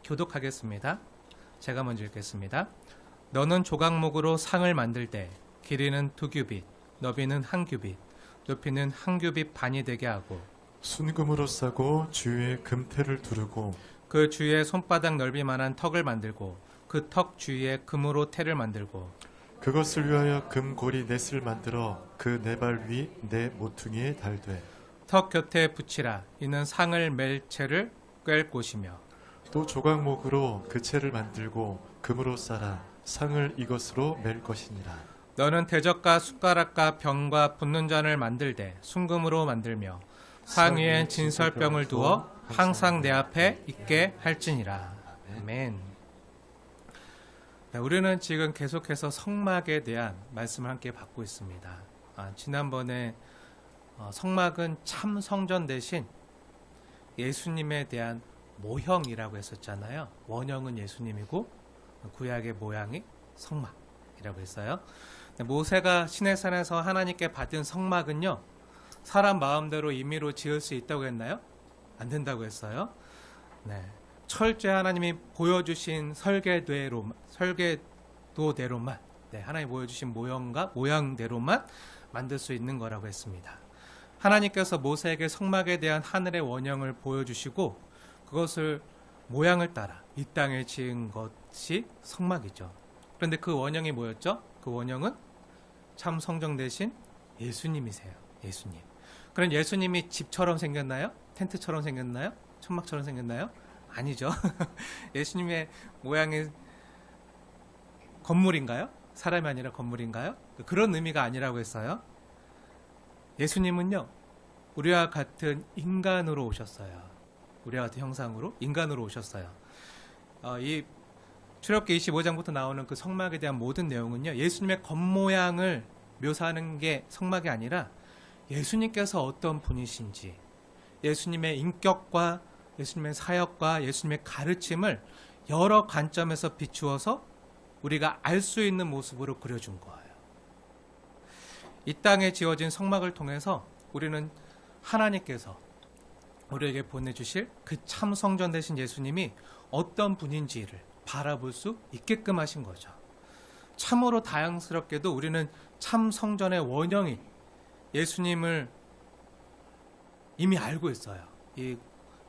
교독하겠습니다. 제가 먼저 읽겠습니다. 너는 조각목으로 상을 만들 때 길이는 2규빗, 너비는 1규빗, 높이는 1규빗 반이 되게 하고 순금으로 싸고 주위에 금테를 두르고 그 주위에 손바닥 넓이만한 턱을 만들고 그 턱 주위에 금으로 테를 만들고 그것을 위하여 금고리 넷을 만들어 그 네 발 위 네 모퉁이에 달되 턱 곁에 붙이라. 이는 상을 맬 채를 꿰 곳이며 또 조각목으로 그 채를 만들고 금으로 싸라 상을 이것으로 맬 것이니라. 너는 대적과 숟가락과 병과 붓는 잔을 만들 때 순금으로 만들며 상 위엔 진설병을 두어 항상 내 앞에 있게 할지니라. 아멘. 네, 우리는 지금 계속해서 성막에 대한 말씀을 함께 받고 있습니다. 지난번에 성막은 참 성전 대신 예수님에 대한 모형이라고 했었잖아요. 원형은 예수님이고 구약의 모양이 성막이라고 했어요. 모세가 시내산에서 하나님께 받은 성막은요, 사람 마음대로 임의로 지을 수 있다고 했나요? 안 된다고 했어요. 네. 철저히 하나님이 보여주신 설계도대로만, 하나님이 보여주신 모양대로만 만들 수 있는 거라고 했습니다. 하나님께서 모세에게 성막에 대한 하늘의 원형을 보여주시고 그것을 모양을 따라 이 땅에 지은 것이 성막이죠. 그런데 그 원형이 뭐였죠? 그 원형은 참 성전 대신 예수님이세요. 예수님. 그럼 예수님이 집처럼 생겼나요? 텐트처럼 생겼나요? 천막처럼 생겼나요? 아니죠. 예수님의 모양이 건물인가요? 사람이 아니라 건물인가요? 그런 의미가 아니라고 했어요. 예수님은요, 우리와 같은 인간으로 오셨어요. 우리와 같은 형상으로 인간으로 오셨어요. 이 출애굽기 25장부터 나오는 그 성막에 대한 모든 내용은요, 예수님의 겉모양을 묘사하는 게 성막이 아니라 예수님께서 어떤 분이신지, 예수님의 인격과 예수님의 사역과 예수님의 가르침을 여러 관점에서 비추어서 우리가 알 수 있는 모습으로 그려준 거예요. 이 땅에 지어진 성막을 통해서 우리는 하나님께서 우리에게 보내주실 그 참 성전 되신 예수님이 어떤 분인지를 바라볼 수 있게끔 하신 거죠. 참으로 다양스럽게도 우리는 참 성전의 원형인 예수님을 이미 알고 있어요. 이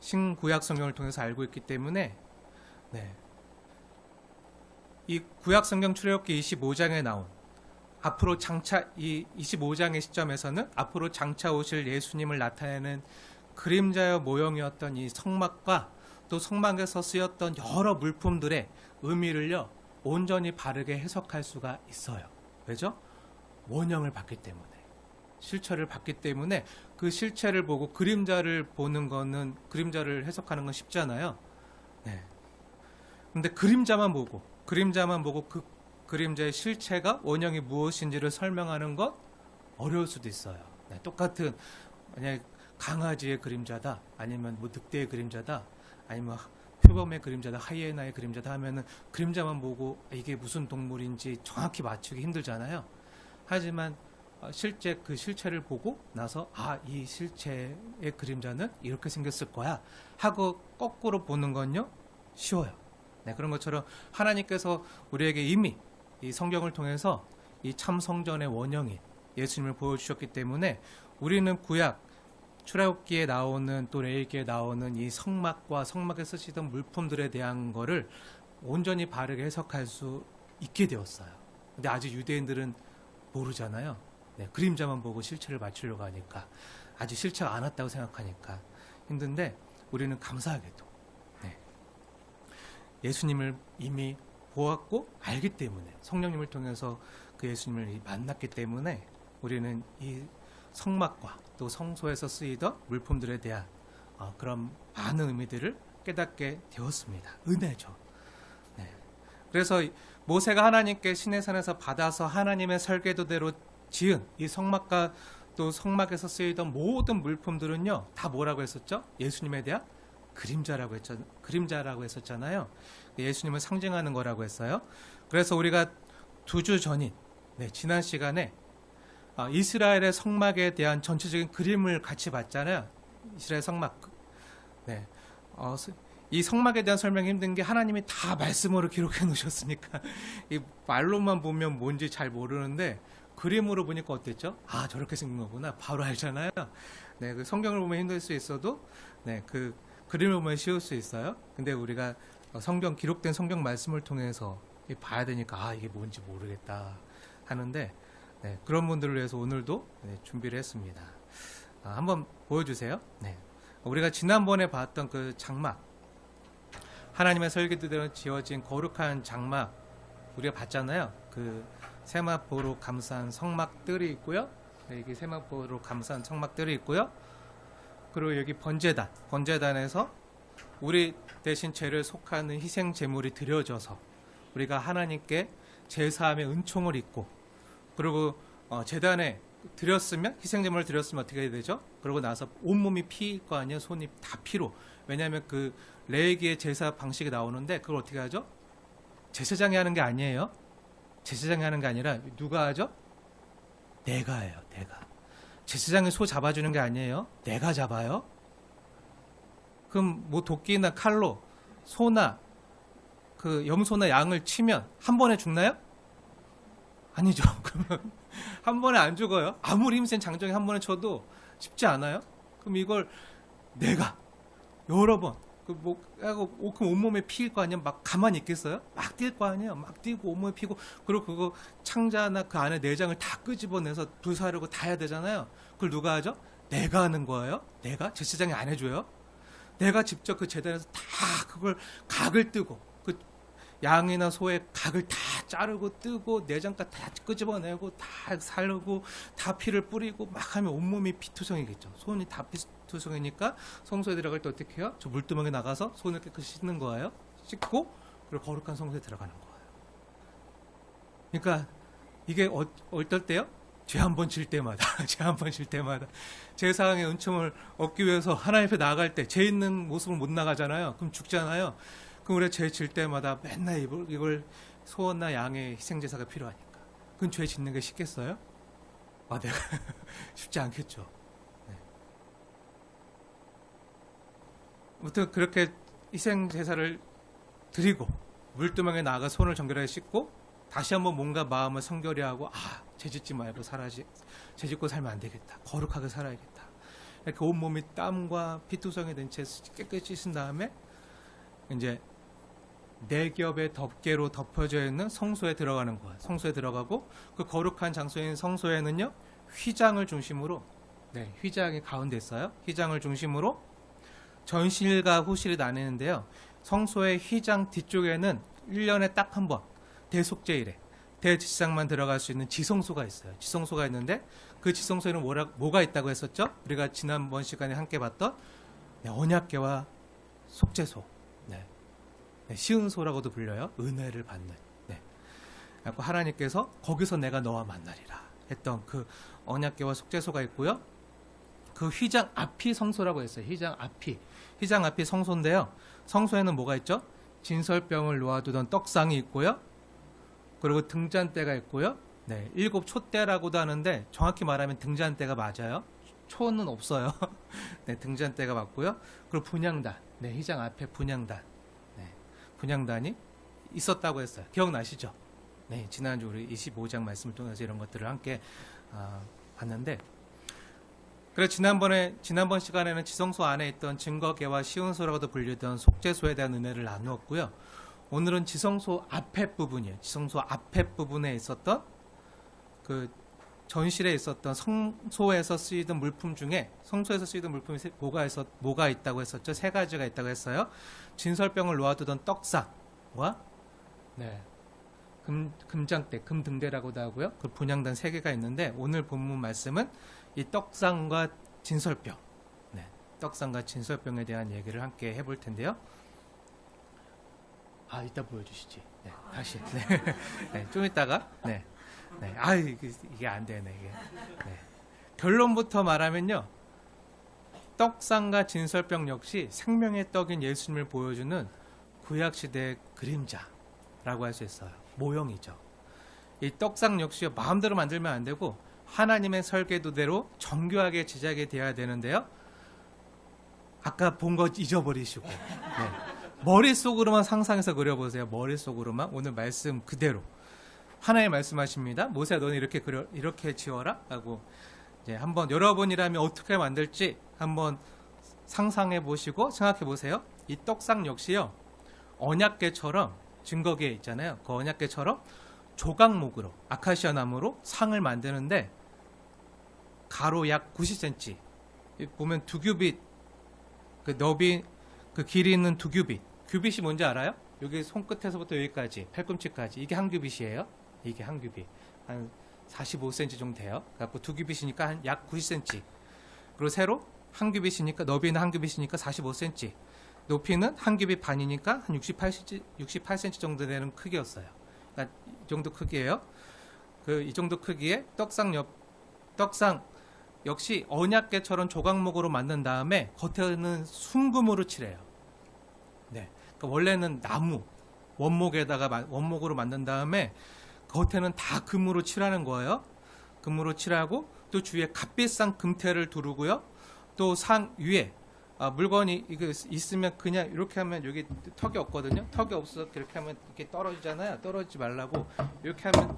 신구약 성경을 통해서 알고 있기 때문에 이 구약 성경 출애굽기 25장에 나온 앞으로 장차 이 25장의 시점에서는 앞으로 장차 오실 예수님을 나타내는 그림자의 모형이었던 이 성막과 또 성막에서 쓰였던 여러 물품들의 의미를요, 온전히 바르게 해석할 수가 있어요. 왜죠? 원형을 봤기 때문에, 실체를 봤기 때문에 그 실체를 보고 그림자를 보는 거는, 그림자를 해석하는 건 쉽잖아요. 네. 근데 그림자만 보고 그 그림자의 실체가 원형이 무엇인지를 설명하는 건 어려울 수도 있어요. 네. 똑같은, 만약에 강아지의 그림자다, 아니면 뭐 늑대의 그림자다, 아니면 표범의 그림자다, 하이에나의 그림자다 하면은 그림자만 보고 이게 무슨 동물인지 정확히 맞추기 힘들잖아요. 하지만 실제 그 실체를 보고 나서 이 실체의 그림자는 이렇게 생겼을 거야 하고 거꾸로 보는 건요, 쉬워요. 네, 그런 것처럼 하나님께서 우리에게 이미 이 성경을 통해서 이 참 성전의 원형인 예수님을 보여주셨기 때문에 우리는 구약 출애굽기에 나오는 또 레위기에 나오는 이 성막과 성막에 쓰시던 물품들에 대한 거를 온전히 바르게 해석할 수 있게 되었어요. 근데 아직 유대인들은 모르잖아요. 네, 그림자만 보고 실체를 맞추려고 하니까, 아직 실체가 안 왔다고 생각하니까 힘든데, 우리는 감사하게도 예수님을 이미 보았고 알기 때문에, 성령님을 통해서 그 예수님을 만났기 때문에 우리는 이 성막과 또 성소에서 쓰이던 물품들에 대한 그런 많은 의미들을 깨닫게 되었습니다. 은혜죠. 네. 그래서 모세가 하나님께 시내산에서 받아서 하나님의 설계도대로 지은 이 성막과 또 성막에서 쓰이던 모든 물품들은요, 다 뭐라고 했었죠? 예수님에 대한 그림자라고 했었잖아요. 예수님을 상징하는 거라고 했어요. 그래서 우리가 2주 전인 지난 시간에 이스라엘의 성막에 대한 전체적인 그림을 같이 봤잖아요. 이스라엘 성막. 이 성막에 대한 설명이 힘든 게 하나님이 다 말씀으로 기록해 놓으셨으니까 이 말로만 보면 뭔지 잘 모르는데 그림으로 보니까 어땠죠? 아, 저렇게 생긴 거구나. 바로 알잖아요. 네, 그 성경을 보면 힘들 수 있어도 네, 그 그림을 보면 쉬울 수 있어요. 근데 우리가 성경 기록된 성경 말씀을 통해서 봐야 되니까 아, 이게 뭔지 모르겠다 하는데 네, 그런 분들을 위해서 오늘도 네, 준비를 했습니다. 한번 보여주세요. 네. 우리가 지난번에 봤던 그 장막, 하나님의 설계대로 지어진 거룩한 장막 우리가 봤잖아요. 그 세마포로 감싼 성막들이 있고요. 네, 이게 세마포로 감싼 성막들이 있고요. 그리고 여기 번제단에서 우리 대신 죄를 속하는 희생 제물이 드려져서 우리가 하나님께 제사함의 은총을 입고, 그리고 제단에 드렸으면, 희생 제물을 드렸으면 어떻게 해야 되죠? 그러고 나서 온몸이 피일 거 아니에요. 손이 다 피로. 왜냐하면 그 레위기의 제사 방식이 나오는데 그걸 어떻게 하죠? 제사장이 하는 게 아니에요. 제사장이 하는 게 아니라 누가 하죠? 내가 해요. 내가. 제사장이 소 잡아주는 게 아니에요. 내가 잡아요. 그럼 뭐 도끼나 칼로 소나 그 염소나 양을 치면 한 번에 죽나요? 아니죠. 그러면 한 번에 안 죽어요. 아무리 힘센 장정이 한 번에 쳐도 쉽지 않아요. 그럼 이걸 내가 여러 번 그럼 온몸에 피일 거 아니에요? 막 가만히 있겠어요? 막 뛸 거 아니에요? 막 뛰고 온몸에 피고, 그리고 그거 창자나 그 안에 내장을 다 끄집어내서 불사르고 다 해야 되잖아요. 그걸 누가 하죠? 내가 하는 거예요. 내가? 제사장이 안 해줘요. 내가 직접 그 제단에서 다 그걸 각을 뜨고, 그 양이나 소의 각을 다 자르고 뜨고 내장까지 다 끄집어내고 다 살고 다 피를 뿌리고 막 하면 온몸이 피투성이겠죠. 손이 다 피투성이니까 성소에 들어갈 때 어떻게 해요? 저 물두멍에 나가서 손을 깨끗이 씻는 거예요. 씻고 그리고 거룩한 성소에 들어가는 거예요. 그러니까 이게 어떨 때요? 죄 한 번 질 때마다 죄 한 번 질 때마다 제사장의 은총을 얻기 위해서 하나님 앞에 나갈 때 죄 있는 모습을 못 나가잖아요. 그럼 죽잖아요. 그럼 우리가 죄 질 때마다 맨날 이걸 소나 양의 희생제사가 필요하니까. 그건 죄 짓는 게 쉽겠어요? 아, 내가 쉽지 않겠죠. 네. 아무튼 그렇게 희생제사를 드리고 물두멍에 나가 손을 정결하게 씻고 다시 한번 뭔가 마음을 성결히 하고 죄 짓지 말고 죄 짓고 살면 안 되겠다. 거룩하게 살아야겠다. 이렇게 온몸이 땀과 피투성이 된 채 깨끗이 씻은 다음에 이제 네 겹의 덮개로 덮여져 있는 성소에 들어가는 거예요. 성소에 들어가고 그 거룩한 장소인 성소에는요, 휘장을 중심으로, 네, 휘장이 가운데 있어요. 휘장을 중심으로 전실과 후실이 나뉘는데요. 성소의 휘장 뒤쪽에는 1년에 딱 한 번 대속제일에 대제사장만 들어갈 수 있는 지성소가 있어요. 지성소가 있는데 그 지성소에는 뭐가 있다고 했었죠? 우리가 지난번 시간에 함께 봤던 언약궤와 속죄소, 시은소라고도 불려요. 은혜를 받는. 그래서 하나님께서 거기서 내가 너와 만나리라 했던 그 언약궤와 속죄소가 있고요. 그 휘장 앞이 성소라고 했어요. 휘장 앞이 성소인데요. 성소에는 뭐가 있죠? 진설병을 놓아두던 떡상이 있고요. 그리고 등잔대가 있고요. 7 촛대라고도 하는데 정확히 말하면 등잔대가 맞아요. 초는 없어요. 등잔대가 맞고요. 그리고 분향단, 휘장 앞에 분향단이 있었다고 했어요. 기억나시죠? 지난주 우리 25장 말씀을 통해서 이런 것들을 함께 봤는데, 그래서 지난번 시간에는 지성소 안에 있던 증거궤와 시은소라고도 불리던 속죄소에 대한 은혜를 나누었고요. 오늘은 지성소 앞에 부분이에요. 지성소 앞에 부분에 있었던 그 전실에 있었던 성소에서 쓰이던 물품 중에, 성소에서 쓰이던 물품이 뭐가 있다고 했었죠? 3가지가 있다고 했어요. 진설병을 놓아두던 떡상과 금장대, 금등대라고도 하고요. 그 분향단 3개가 있는데, 오늘 본문 말씀은 이 떡상과 진설병, 떡상과 진설병에 대한 얘기를 함께 해볼 텐데요. 이따 보여주시지. 다시. 좀 이따가. 이게 안 되네, 이게. 결론부터 말하면요. 떡상과 진설병 역시 생명의 떡인 예수님을 보여주는 구약시대의 그림자라고 할 수 있어요. 모형이죠. 이 떡상 역시 마음대로 만들면 안 되고 하나님의 설계도대로 정교하게 제작이 되어야 되는데요. 아까 본 거 잊어버리시고 머릿속으로만 상상해서 그려보세요. 머릿속으로만 오늘 말씀 그대로. 하나님 말씀하십니다. 모세야 너는 이렇게 지어라 라고 이제 한번 여러분이라면 어떻게 만들지 한번 상상해 보시고 생각해 보세요. 이 떡상 역시요. 언약궤처럼 증거궤 있잖아요. 그 언약궤처럼 조각목으로 아카시아 나무로 상을 만드는데 가로 약 90cm 보면 2규빗 그 너비 그 길이는 2규빗. 규빗이 뭔지 알아요? 여기 손끝에서부터 여기까지 팔꿈치까지 이게 한 규빗이에요. 이게 한 규빗 한 45cm 정도 돼요. 그래갖고 2규빗이니까 한 약 90cm. 그리고 세로 한 규빗이니까 너비는 한 규빗이니까 45cm. 높이는 한 규빗 반이니까 한 68cm 정도 되는 크기였어요. 그러니까 이 정도 크기예요. 이 정도 크기의 떡상 역시 언약궤처럼 조각목으로 만든 다음에 겉에는 순금으로 칠해요. 네. 그러니까 원래는 나무 원목으로 만든 다음에 겉에는 다 금으로 칠하는 거예요. 금으로 칠하고 또 주위에 갓빛상 금태를 두르고요. 또 상 위에 물건이 이거 있으면 그냥 이렇게 하면 여기 턱이 없거든요. 턱이 없어서 이렇게 하면 이렇게 떨어지잖아요. 떨어지지 말라고 이렇게 하면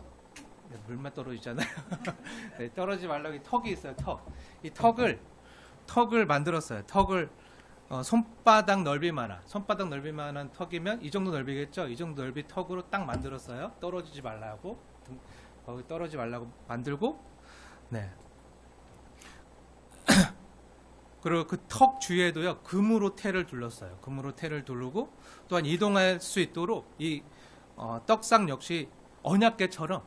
물만 떨어지잖아요. 네, 떨어지지 말라고 턱이 있어요. 이 턱을 만들었어요. 턱을 손바닥 넓이만한 턱이면 이 정도 넓이겠죠. 이 정도 넓이 턱으로 딱 만들었어요. 떨어지지 말라고 거기 떨어지지 말라고 만들고 네. 그리고 그 턱 주위에도요 금으로 테를 둘렀어요. 금으로 테를 두르고 또한 이동할 수 있도록 이 떡상 역시 언약궤처럼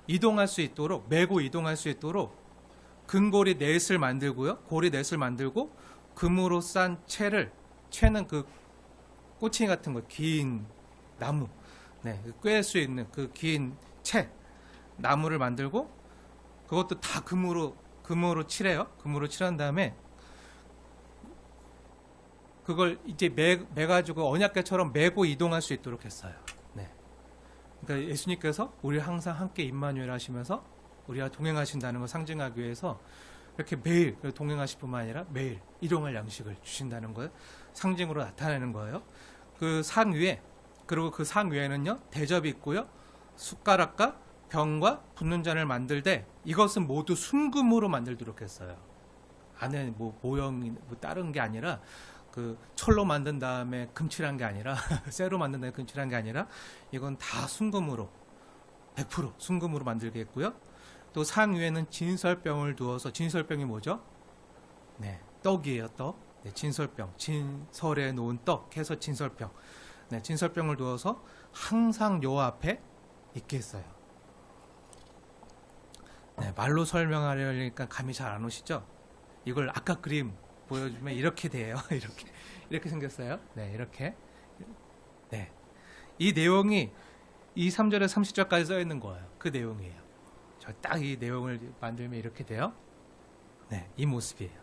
이동할 수 있도록 메고 이동할 수 있도록 금고리 넷을 만들고요. 고리 넷을 만들고 금으로 싼 채는 그 꼬챙이 같은 거 긴 나무 네, 꿰 수 있는 그 긴 채 나무를 만들고 그것도 다 금으로 칠해요. 금으로 칠한 다음에 그걸 이제 매가지고 언약궤처럼 메고 이동할 수 있도록 했어요. 네. 그러니까 예수님께서 우리 항상 함께 임마누엘 하시면서 우리와 동행하신다는 걸 상징하기 위해서 이렇게 매일 동행하실 뿐만 아니라 매일 일용할 양식을 주신다는 걸 상징으로 나타내는 거예요. 그 상 위에 그리고 그 상 위에는요 대접이 있고요. 숟가락과 병과 붓는 잔을 만들 때 이것은 모두 순금으로 만들도록 했어요. 안에 뭐 모형이 뭐 다른 게 아니라 그 철로 만든 다음에 금칠한 게 아니라 쇠로 만든 다음에 금칠한 게 아니라 이건 다 순금으로 100% 순금으로 만들게 했고요. 또 상 위에는 진설병을 두어서 진설병이 뭐죠? 네, 떡이에요, 떡. 네, 진설병, 진설에 놓은 떡 해서 진설병. 네, 진설병을 두어서 항상 요 앞에 있게 했어요. 네, 말로 설명하려니까 감이 잘 안 오시죠? 이걸 아까 그림 보여주면 이렇게 돼요. 이렇게 생겼어요. 네, 이렇게. 네, 이 내용이 3절에서 30절까지 써 있는 거예요. 그 내용이에요. 저 딱 이 내용을 만들면 이렇게 돼요. 네, 이 모습이에요.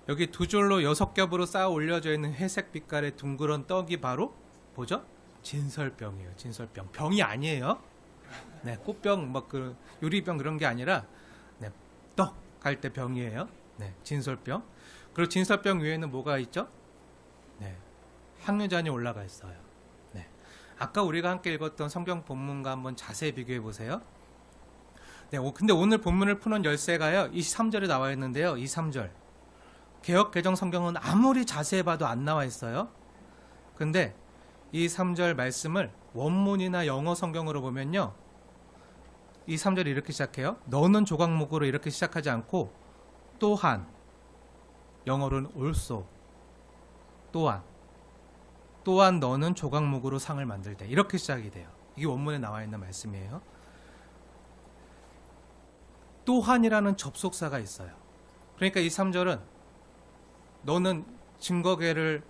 여기 두 줄로 6겹으로 쌓아 올려져 있는 회색 빛깔의 둥그런 떡이 바로 뭐죠? 진설병이에요. 진설병. 병이 아니에요. 네, 꽃병, 막 그 유리병 그런 게 아니라 네, 떡 할 때 병이에요. 네, 진설병. 그리고 진설병 위에는 뭐가 있죠? 네, 향유잔이 올라가 있어요. 네, 아까 우리가 함께 읽었던 성경 본문과 한번 자세히 비교해 보세요. 네, 근데 오늘 본문을 푸는 열쇠가요 23절에 나와 있는데요. 23절 개역 개정 성경은 아무리 자세히 봐도 안 나와 있어요. 근데 이 3절 말씀을 원문이나 영어 성경으로 보면요, 이 3절이 이렇게 시작해요. 너는 조각목으로 이렇게 시작하지 않고 또한, 영어로는 also, 또한 너는 조각목으로 상을 만들 때 이렇게 시작이 돼요. 이게 원문에 나와 있는 말씀이에요. 또한이라는 접속사가 있어요. 그러니까 이 3절은 너는 증거궤를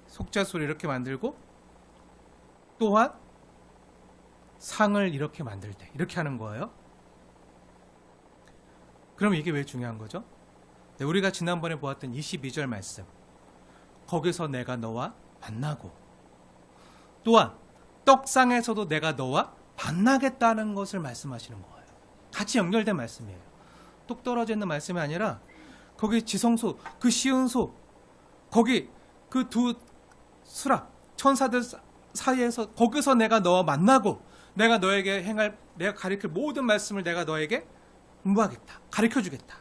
속죄소를 이렇게 만들고 또한 상을 이렇게 만들 때 이렇게 하는 거예요. 그럼 이게 왜 중요한 거죠? 네, 우리가 지난번에 보았던 22절 말씀, 거기서 내가 너와 만나고 또한 떡상에서도 내가 너와 만나겠다는 것을 말씀하시는 거예요. 같이 연결된 말씀이에요. 뚝 떨어져 있는 말씀이 아니라 거기 지성소, 그 시은소, 거기 그 두 수랍 천사들 사이에서 거기서 내가 너와 만나고 내가 너에게 행할 내가 가르칠 모든 말씀을 내가 너에게 공부하겠다. 가르쳐주겠다.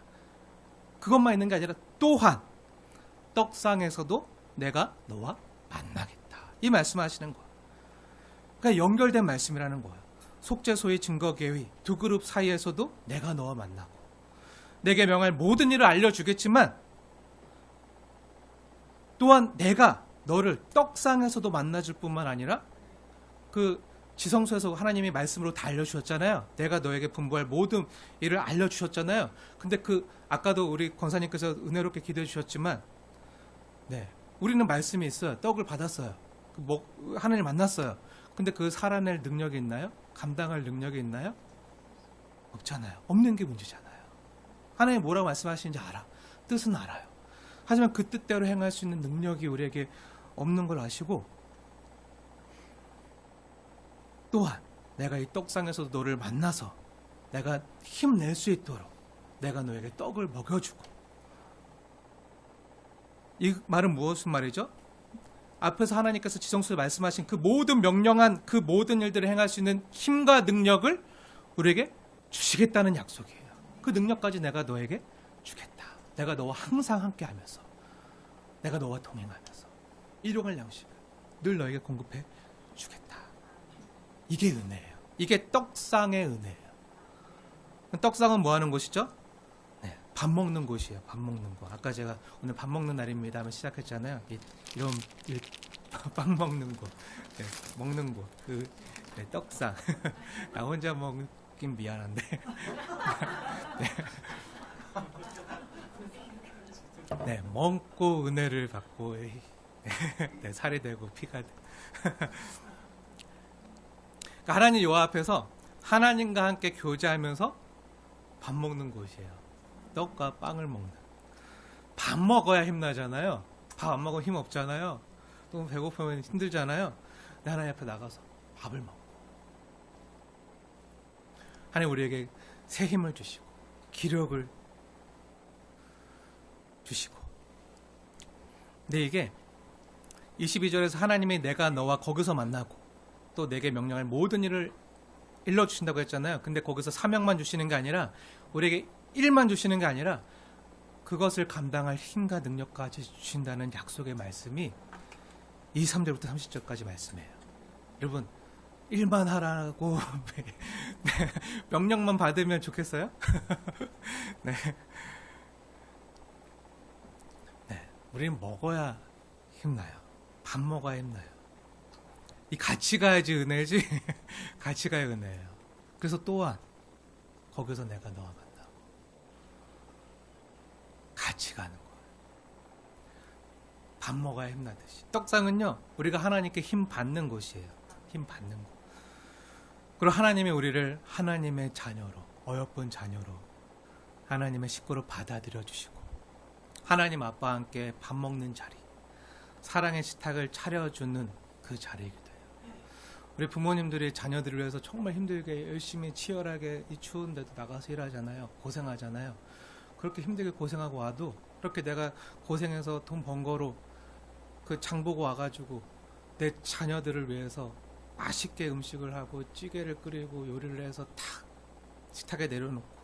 그것만 있는 게 아니라 또한 떡상에서도 내가 너와 만나겠다. 이 말씀하시는 거예요. 그러니까 연결된 말씀이라는 거예요. 속죄소의 증거계위 두 그룹 사이에서도 내가 너와 만나고 내게 명할 모든 일을 알려주겠지만 또한 내가 너를 떡상에서도 만나줄 뿐만 아니라 그 지성소에서 하나님이 말씀으로 다 알려주셨잖아요. 내가 너에게 분부할 모든 일을 알려주셨잖아요. 근데 아까도 우리 권사님께서 은혜롭게 기도해 주셨지만 우리는 말씀이 있어요. 떡을 받았어요. 하나님 만났어요. 근데 그 살아낼 능력이 있나요? 감당할 능력이 있나요? 없잖아요. 없는 게 문제잖아요. 하나님 뭐라고 말씀하시는지 알아. 뜻은 알아요. 하지만 그 뜻대로 행할 수 있는 능력이 우리에게 없는 걸 아시고 또한 내가 이 떡상에서도 너를 만나서 내가 힘낼 수 있도록 내가 너에게 떡을 먹여주고 이 말은 무엇인 말이죠? 앞에서 하나님께서 지성소에 말씀하신 그 모든 명령한 그 모든 일들을 행할 수 있는 힘과 능력을 우리에게 주시겠다는 약속이에요. 그 능력까지 내가 너에게 주겠다. 내가 너와 항상 함께하면서 내가 너와 동행하면서 일용할 양식을 늘 너에게 공급해 주겠다. 이게 은혜예요. 이게 떡상의 은혜예요. 떡상은 뭐 하는 곳이죠? 밥 먹는 곳이에요. 밥 먹는 곳. 아까 제가 오늘 밥 먹는 날입니다 하면 시작했잖아요. 이런 빵 먹는 곳, 먹는 곳. 떡상. 나 혼자 먹긴 미안한데. 먹고 은혜를 받고 살이 되고 피가 돼. 그러니까 하나님 요 앞에서 하나님과 함께 교제하면서 밥 먹는 곳이에요. 떡과 빵을 먹는. 밥 먹어야 힘나잖아요. 밥 안 먹으면 힘 없잖아요. 또 배고프면 힘들잖아요. 근데 하나님 앞에 나가서 밥을 먹고 하나님 우리에게 새 힘을 주시고 기력을 주시고. 근데 이게 22절에서 하나님이 내가 너와 거기서 만나고 또 내게 명령할 모든 일을 일러주신다고 했잖아요. 근데 거기서 사명만 주시는 게 아니라 우리에게 일만 주시는 게 아니라 그것을 감당할 힘과 능력까지 주신다는 약속의 말씀이 23절부터 30절까지 말씀이에요. 여러분 일만 하라고 명령만 받으면 좋겠어요? 우리는 먹어야 힘나요. 밥 먹어야 힘나요. 이 같이 가야지 은혜지. 같이 가야 은혜예요. 그래서 또한 거기서 내가 너와 만나고 같이 가는 거예요. 밥 먹어야 힘나듯이. 떡상은요 우리가 하나님께 힘 받는 곳이에요. 힘 받는 곳. 그리고 하나님이 우리를 하나님의 자녀로, 어여쁜 자녀로 하나님의 식구로 받아들여 주시고 하나님 아빠와 함께 밥 먹는 자리, 사랑의 식탁을 차려주는 그 자리이기도 해요. 우리 부모님들이 자녀들을 위해서 정말 힘들게 열심히 치열하게 이 추운데도 나가서 일하잖아요. 고생하잖아요. 그렇게 힘들게 고생하고 와도 그렇게 내가 고생해서 돈 번 거로 그 장 보고 와가지고 내 자녀들을 위해서 맛있게 음식을 하고 찌개를 끓이고 요리를 해서 탁 식탁에 내려놓고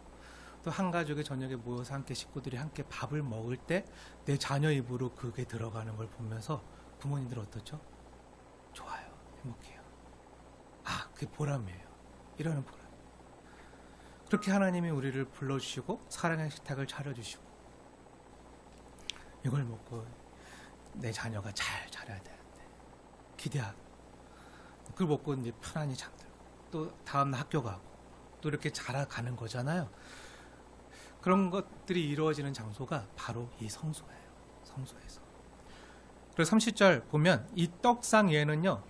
또 한 가족이 저녁에 모여서 함께 식구들이 함께 밥을 먹을 때 내 자녀 입으로 그게 들어가는 걸 보면서 부모님들 어떻죠? 좋아요. 행복해요. 아, 그게 보람이에요. 이러는 보람. 그렇게 하나님이 우리를 불러주시고 사랑의 식탁을 차려주시고 이걸 먹고 내 자녀가 잘 자라야 되는데 기대하고 그걸 먹고 이제 편안히 잠들고 또 다음날 학교 가고 또 이렇게 자라가는 거잖아요. 그런 것들이 이루어지는 장소가 바로 이 성소예요. 성소에서. 그리고 30절 보면 이 떡상 위에는요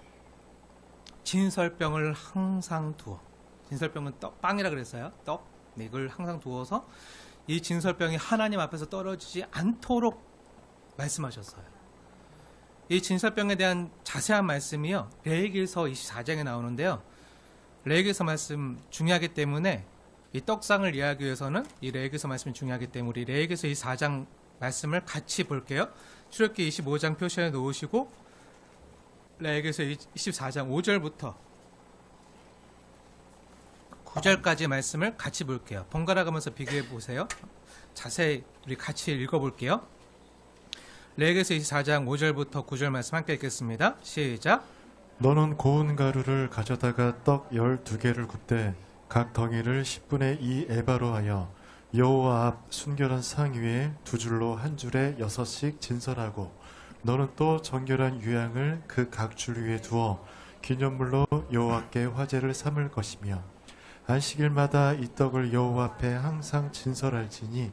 진설병을 항상 두어. 진설병은 빵이라 그랬어요. 떡. 이걸 항상 두어서 이 진설병이 하나님 앞에서 떨어지지 않도록 말씀하셨어요. 이 진설병에 대한 자세한 말씀이요 레위기서 24장에 나오는데요. 레위기서 말씀 중요하기 때문에 이 떡상을 이해하기 위해서는 이 레위기서 말씀이 중요하기 때문에 우리 레위기서 24장 말씀을 같이 볼게요. 출애굽기 25장 표시해 놓으시고 레위기서 24장 5절부터 9절까지 말씀을 같이 볼게요. 번갈아 가면서 비교해 보세요. 자세히 우리 같이 읽어볼게요. 레위기서 24장 5절부터 9절 말씀 함께 읽겠습니다. 시작. 너는 고운 가루를 가져다가 떡 12개를 굽되 각 덩이를 10분의 2 에바로 하여 여호와 앞 순결한 상 위에 두 줄로 한 줄에 6씩 진설하고 너는 또 정결한 유향을 그 각 줄 위에 두어 기념물로 여호와께 화제를 삼을 것이며 안식일마다 이 떡을 여호와 앞에 항상 진설할지니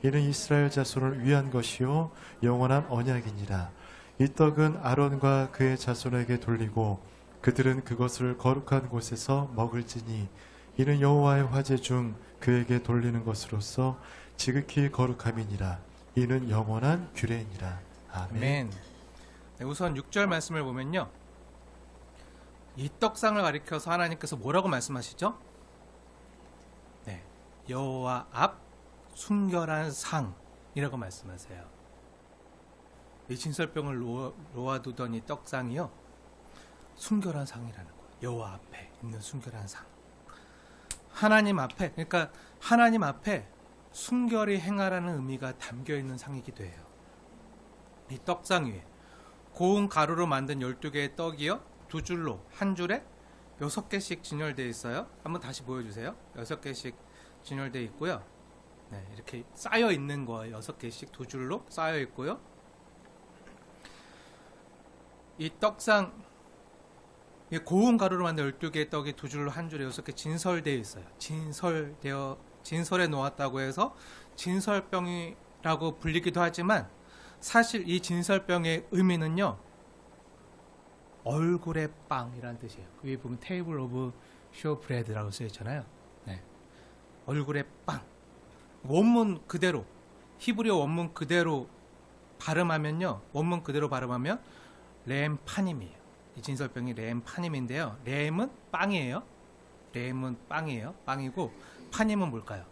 이는 이스라엘 자손을 위한 것이요 영원한 언약이니라. 이 떡은 아론과 그의 자손에게 돌리고 그들은 그것을 거룩한 곳에서 먹을지니 이는 여호와의 화제 중 그에게 돌리는 것으로서 지극히 거룩함이니라. 이는 영원한 규례니라. 아멘. 아멘. 네, 우선 6절 말씀을 보면요. 이 떡상을 가리켜서 하나님께서 뭐라고 말씀하시죠? 네, 여호와 앞 순결한 상이라고 말씀하세요. 이 진설병을 놓아두던 이 떡상이요, 순결한 상이라는 거예요. 여호와 앞에 있는 순결한 상. 하나님 앞에, 그러니까 하나님 앞에 순결히 행하라는 의미가 담겨 있는 상이기도 해요. 이 떡상 위에 고운 가루로 만든 12개의 떡이요, 두 줄로 한 줄에 6개씩 진열되어 있어요. 한번 다시 보여주세요. 6개씩 진열되어 있고요. 네, 이렇게 쌓여 있는 거예요. 6개씩 두 줄로 쌓여 있고요. 이 떡상, 고운 가루로 만든 12개의 떡이 두 줄로 한 줄에 6개 진설되어 있어요. 진설에 놓았다고 해서 진설병이라고 불리기도 하지만 사실 이 진설병의 의미는요, 얼굴의 빵이라는 뜻이에요. 그 위에 보면 테이블 오브 쇼브레드라고 쓰여있잖아요. 네. 얼굴의 빵. 원문 그대로, 히브리어 원문 그대로 발음하면요, 원문 그대로 발음하면 렘파님이에요. 이 진설병이 렘파님인데요. 렘은 빵이에요. 렘은 빵이에요. 빵이고 파님은 뭘까요?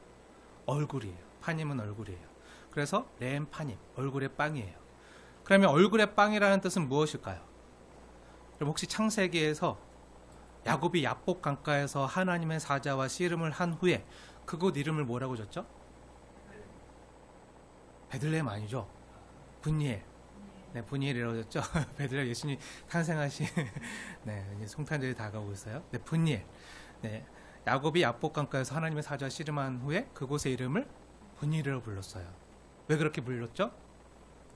얼굴이에요. 파님은 얼굴이에요. 그래서 렘파님, 얼굴의 빵이에요. 그러면 얼굴의 빵이라는 뜻은 무엇일까요? 그럼 혹시 창세기에서 야곱이 야복 강가에서 하나님의 사자와 씨름을 한 후에 그곳 이름을 뭐라고 줬죠? 베들레헴 아니죠? 분이엘. 네, 분이엘이라고 줬죠? 베들레헴 예수님 탄생하신 네, 이제 성탄절이 다가오고 있어요. 네, 분이엘. 네, 야곱이 야복 강가에서 하나님의 사자와 씨름한 후에 그곳의 이름을 분이엘이라고 불렀어요. 왜 그렇게 불렀죠?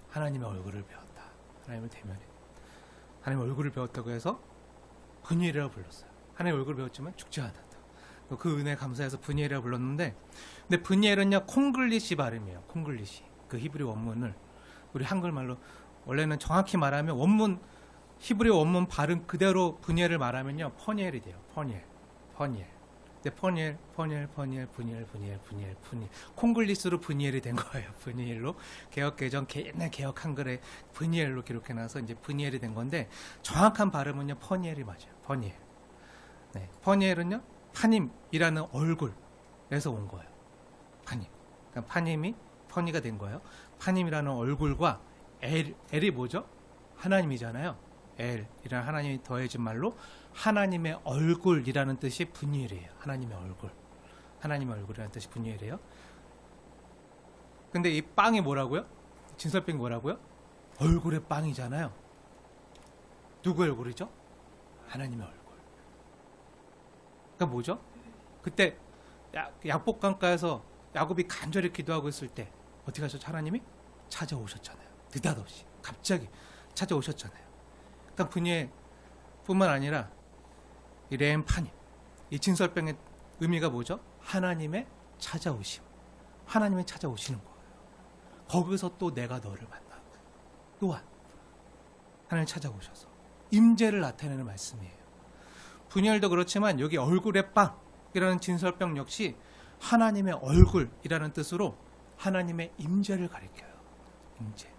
하나님의 얼굴을 배웠다. 하나님을 대면해. 하나님의 얼굴을 배웠다고 해서 분이엘이라고 불렀어요. 하나님의 얼굴을 배웠지만 죽지 않았다. 그 은혜에 감사해서 분이엘이라고 불렀는데, 근데 분이엘은요, 콩글리시 발음이에요. 콩글리시. 그 히브리 원문을 우리 한글말로, 원래는 정확히 말하면 원문, 히브리 원문 발음 그대로 분이엘을 말하면요, 퍼니엘이 돼요. 퍼니엘. 근데 퍼니엘. 콩글리스로 분이엘이 된 거예요. 분이엘로. 개혁개정, 옛날 개혁 한글에 분이엘로 기록해놔서 이제 분이엘이 된 건데, 정확한 발음은요, 퍼니엘이 맞아요. 퍼니엘. 네. 퍼니엘은요, 파님이라는 얼굴에서 온 거예요. 파님. 그러니까 파님이 퍼니가 된 거예요. 파님이라는 얼굴과 엘이 뭐죠? 하나님이잖아요. 엘이라는 하나님이 더해진 말로 하나님의 얼굴이라는 뜻이 분이엘이에요. 하나님의 얼굴. 하나님의 얼굴이라는 뜻이 분이엘이에요. 근데 이 빵이 뭐라고요? 진설병이 뭐라고요? 얼굴의 빵이잖아요. 누구의 얼굴이죠? 하나님의 얼굴. 그러니까 뭐죠? 그때 야복강가에서 야곱이 간절히 기도하고 있을 때 어떻게 하셨죠? 하나님이 찾아오셨잖아요. 느닷없이 갑자기 찾아오셨잖아요. 그러니까 분이엘 뿐만 아니라 이 렘파님, 이 진설병의 의미가 뭐죠? 하나님의 찾아오심. 하나님의 찾아오시는 거예요. 거기서 또 내가 너를 만나고 또한 하나님 찾아오셔서 임재를 나타내는 말씀이에요. 분이엘도 그렇지만 여기 얼굴의 빵이라는 진설병 역시 하나님의 얼굴이라는 뜻으로 하나님의 임재를 가리켜요. 임재.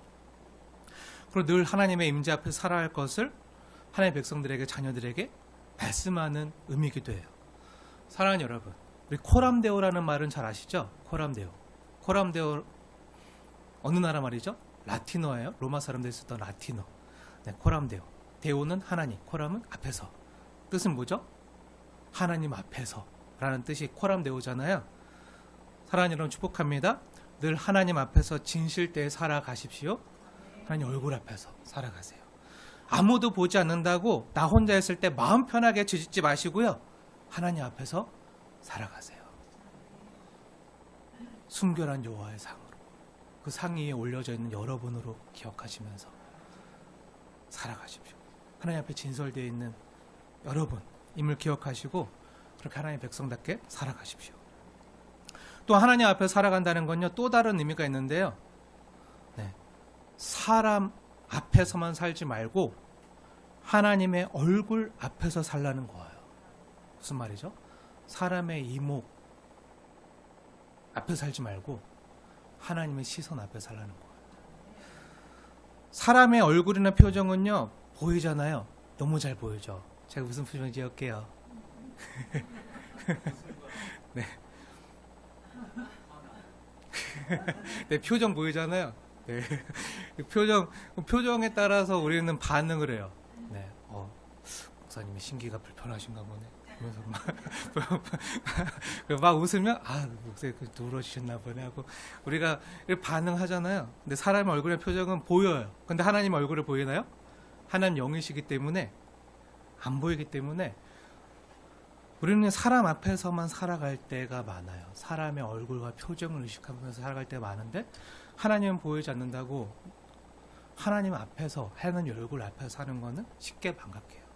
그리고 늘 하나님의 임재 앞에 살아야 할 것을 하나님의 백성들에게, 자녀들에게 말씀하는 의미이기도 해요. 사랑하는 여러분, 우리 코람데오라는 말은 잘 아시죠? 코람데오. 코람데오 어느 나라 말이죠? 라틴어예요. 로마 사람들이 쓰던 라틴어. 네, 코람데오. 데오는 하나님, 코람은 앞에서. 뜻은 뭐죠? 하나님 앞에서 라는 뜻이 코람 데오잖아요. 사랑하는 여러분 축복합니다. 늘 하나님 앞에서 진실되게 살아가십시오. 하나님 얼굴 앞에서 살아가세요. 아무도 보지 않는다고 나 혼자 있을 때 마음 편하게 뒤집지 마시고요. 하나님 앞에서 살아가세요. 순결한 여호와의 상으로, 그 상 위에 올려져 있는 여러분으로 기억하시면서 살아가십시오. 하나님 앞에 진설되어 있는 여러분임을 기억하시고 그렇게 하나님의 백성답게 살아가십시오. 또 하나님 앞에 살아간다는 건요, 또 다른 의미가 있는데요. 네, 사람 앞에서만 살지 말고 하나님의 얼굴 앞에서 살라는 거예요. 무슨 말이죠? 사람의 이목 앞에 살지 말고 하나님의 시선 앞에 살라는 거예요. 사람의 얼굴이나 표정은요, 보이잖아요. 너무 잘 보이죠. 제가 무슨 표정 지을게요. 네. 네, 표정 보이잖아요. 네. 표정에 따라서 우리는 반응을 해요. 네. 목사님의 신기가 불편하신가 보네. 그래서 막 웃으면 목사님 누러지셨나 보네 하고 우리가 반응하잖아요. 근데 사람의 얼굴의 표정은 보여요. 근데 하나님 얼굴을 보이나요? 하나님 영이시기 때문에 안 보이기 때문에 우리는 사람 앞에서만 살아갈 때가 많아요. 사람의 얼굴과 표정을 의식하면서 살아갈 때가 많은데 하나님은 보이지 않는다고 하나님 앞에서 하나님 얼굴 앞에서 사는 거는 쉽게 반갑게요.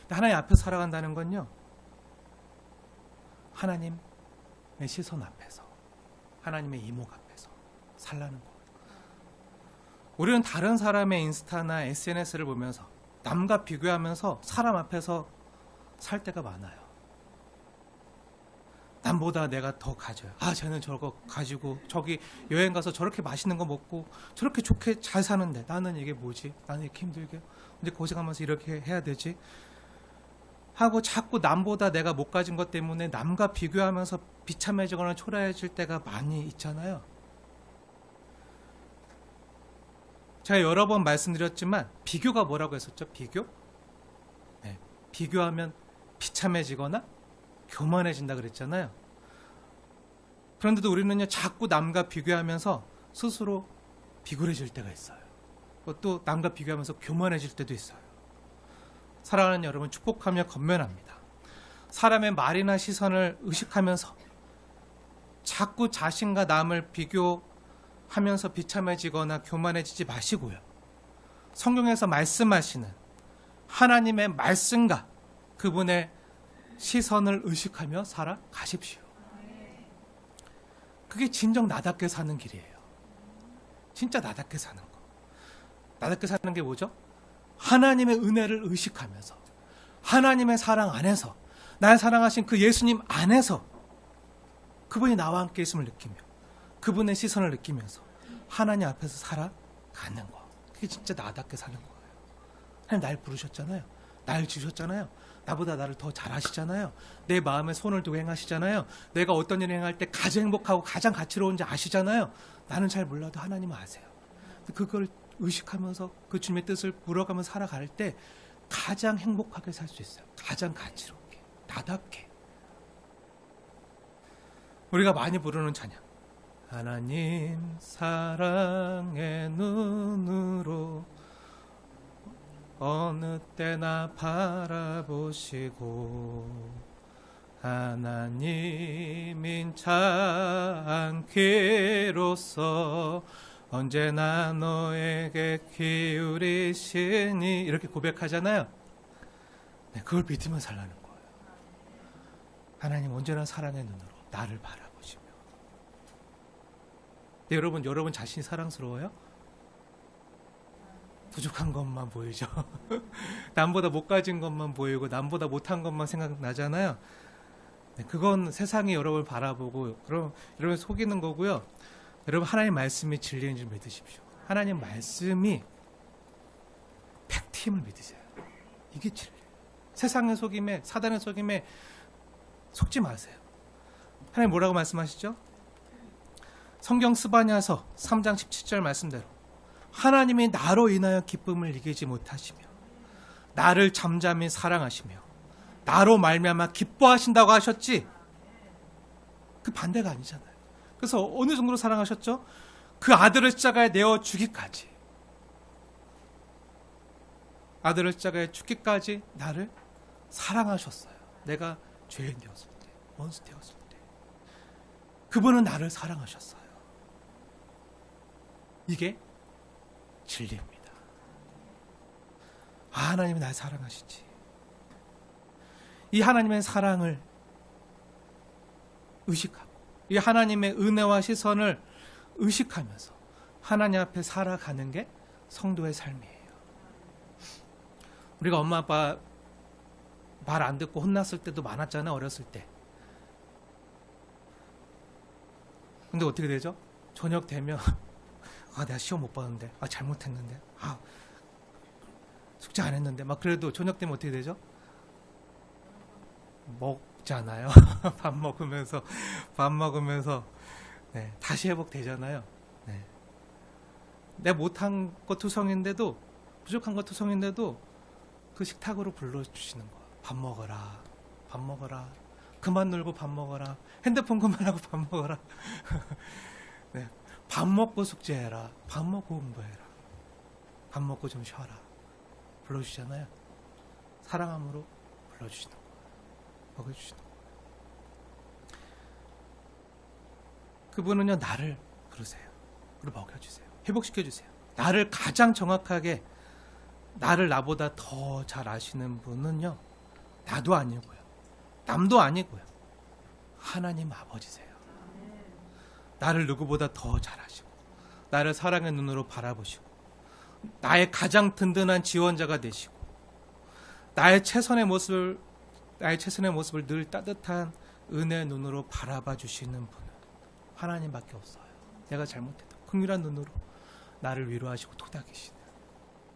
근데 하나님 앞에서 살아간다는 건요, 하나님의 시선 앞에서, 하나님의 이목 앞에서 살라는 거예요. 우리는 다른 사람의 인스타나 SNS를 보면서 남과 비교하면서 사람 앞에서 살 때가 많아요. 남보다 내가 더 가져요. 쟤는 저거 가지고 저기 여행 가서 저렇게 맛있는 거 먹고 저렇게 좋게 잘 사는데 나는 이게 뭐지? 나는 이렇게 힘들게 근데 고생하면서 이렇게 해야 되지? 하고 자꾸 남보다 내가 못 가진 것 때문에 남과 비교하면서 비참해지거나 초라해질 때가 많이 있잖아요. 제가 여러 번 말씀드렸지만 비교가 뭐라고 했었죠? 비교? 네, 비교하면 비참해지거나 교만해진다 그랬잖아요. 그런데도 우리는요, 자꾸 남과 비교하면서 스스로 비굴해질 때가 있어요. 또 남과 비교하면서 교만해질 때도 있어요. 사랑하는 여러분 축복하며 건면합니다. 사람의 말이나 시선을 의식하면서 자꾸 자신과 남을 비교하면서 비참해지거나 교만해지지 마시고요. 성경에서 말씀하시는 하나님의 말씀과 그분의 시선을 의식하며 살아가십시오. 그게 진정 나답게 사는 길이에요. 진짜 나답게 사는 거. 나답게 사는 게 뭐죠? 하나님의 은혜를 의식하면서 하나님의 사랑 안에서 날 사랑하신 그 예수님 안에서 그분이 나와 함께 있음을 느끼며 그분의 시선을 느끼면서 하나님 앞에서 살아가는 거. 그게 진짜 나답게 사는 거예요. 하나님 날 부르셨잖아요. 날 주셨잖아요. 나보다 나를 더 잘 아시잖아요. 내 마음에 손을 두고 행하시잖아요. 내가 어떤 일을 행할 때 가장 행복하고 가장 가치로운지 아시잖아요. 나는 잘 몰라도 하나님은 아세요. 그걸 의식하면서 그 주님의 뜻을 물어가면서 살아갈 때 가장 행복하게 살 수 있어요. 가장 가치롭게, 나답게. 우리가 많이 부르는 찬양. 하나님 사랑의 눈으로 어느 때나 바라보시고 하나님 인자한 귀로서 언제나 너에게 기울이시니 이렇게 고백하잖아요. 네, 그걸 믿으며 살라는 거예요. 하나님 언제나 사랑의 눈으로 나를 바라보시며. 네, 여러분 자신이 사랑스러워요? 부족한 것만 보이죠. 남보다 못 가진 것만 보이고 남보다 못한 것만 생각나잖아요. 네, 그건 세상이 여러분을 바라보고 그럼 여러분 속이는 거고요. 여러분 하나님 말씀이 진리인 줄 믿으십시오. 하나님 말씀이 팩트임을 믿으세요. 이게 진리예요. 세상의 속임에 사단의 속임에 속지 마세요. 하나님 뭐라고 말씀하시죠? 성경 스바냐서 3장 17절 말씀대로 하나님이 나로 인하여 기쁨을 이기지 못하시며 나를 잠잠히 사랑하시며 나로 말미암아 기뻐하신다고 하셨지. 그 반대가 아니잖아요. 그래서 어느 정도로 사랑하셨죠? 그 아들을 십자가에 내어 주기까지. 아들을 십자가에 죽기까지 나를 사랑하셨어요. 내가 죄인 되었을 때, 원수 되었을 때. 그분은 나를 사랑하셨어요. 이게 진리입니다. 아, 하나님이 날 사랑하시지. 이 하나님의 사랑을 의식하고 이 하나님의 은혜와 시선을 의식하면서 하나님 앞에 살아가는 게 성도의 삶이에요. 우리가 엄마 아빠 말 안 듣고 혼났을 때도 많았잖아, 어렸을 때. 근데 어떻게 되죠? 저녁 되면 아, 내가 시험 못 봤는데, 아, 잘못했는데, 아, 숙제 안 했는데, 막 그래도 저녁 되면 어떻게 되죠? 먹잖아요. 밥 먹으면서 네, 다시 회복되잖아요. 네. 내가 못한 것 투성인데도, 부족한 것 투성인데도 그 식탁으로 불러주시는 거야. 밥 먹어라, 밥 먹어라, 그만 놀고 밥 먹어라, 핸드폰 그만하고 밥 먹어라. 네. 밥 먹고 숙제해라, 밥 먹고 공부해라, 밥 먹고 좀 쉬어라. 불러주시잖아요. 사랑함으로 불러주시는 거예요. 먹여주시는 거예요. 그분은요, 나를 부르세요. 그리고 먹여주세요. 회복시켜주세요. 나를 가장 정확하게, 나를 나보다 더 잘 아시는 분은요, 나도 아니고요, 남도 아니고요, 하나님 아버지세요. 나를 누구보다 더 잘 아시고 나를 사랑의 눈으로 바라보시고 나의 가장 든든한 지원자가 되시고 나의 최선의 모습을 늘 따뜻한 은혜의 눈으로 바라봐 주시는 분은 하나님밖에 없어요. 내가 잘못해도 긍휼한 눈으로 나를 위로하시고 토닥이시는,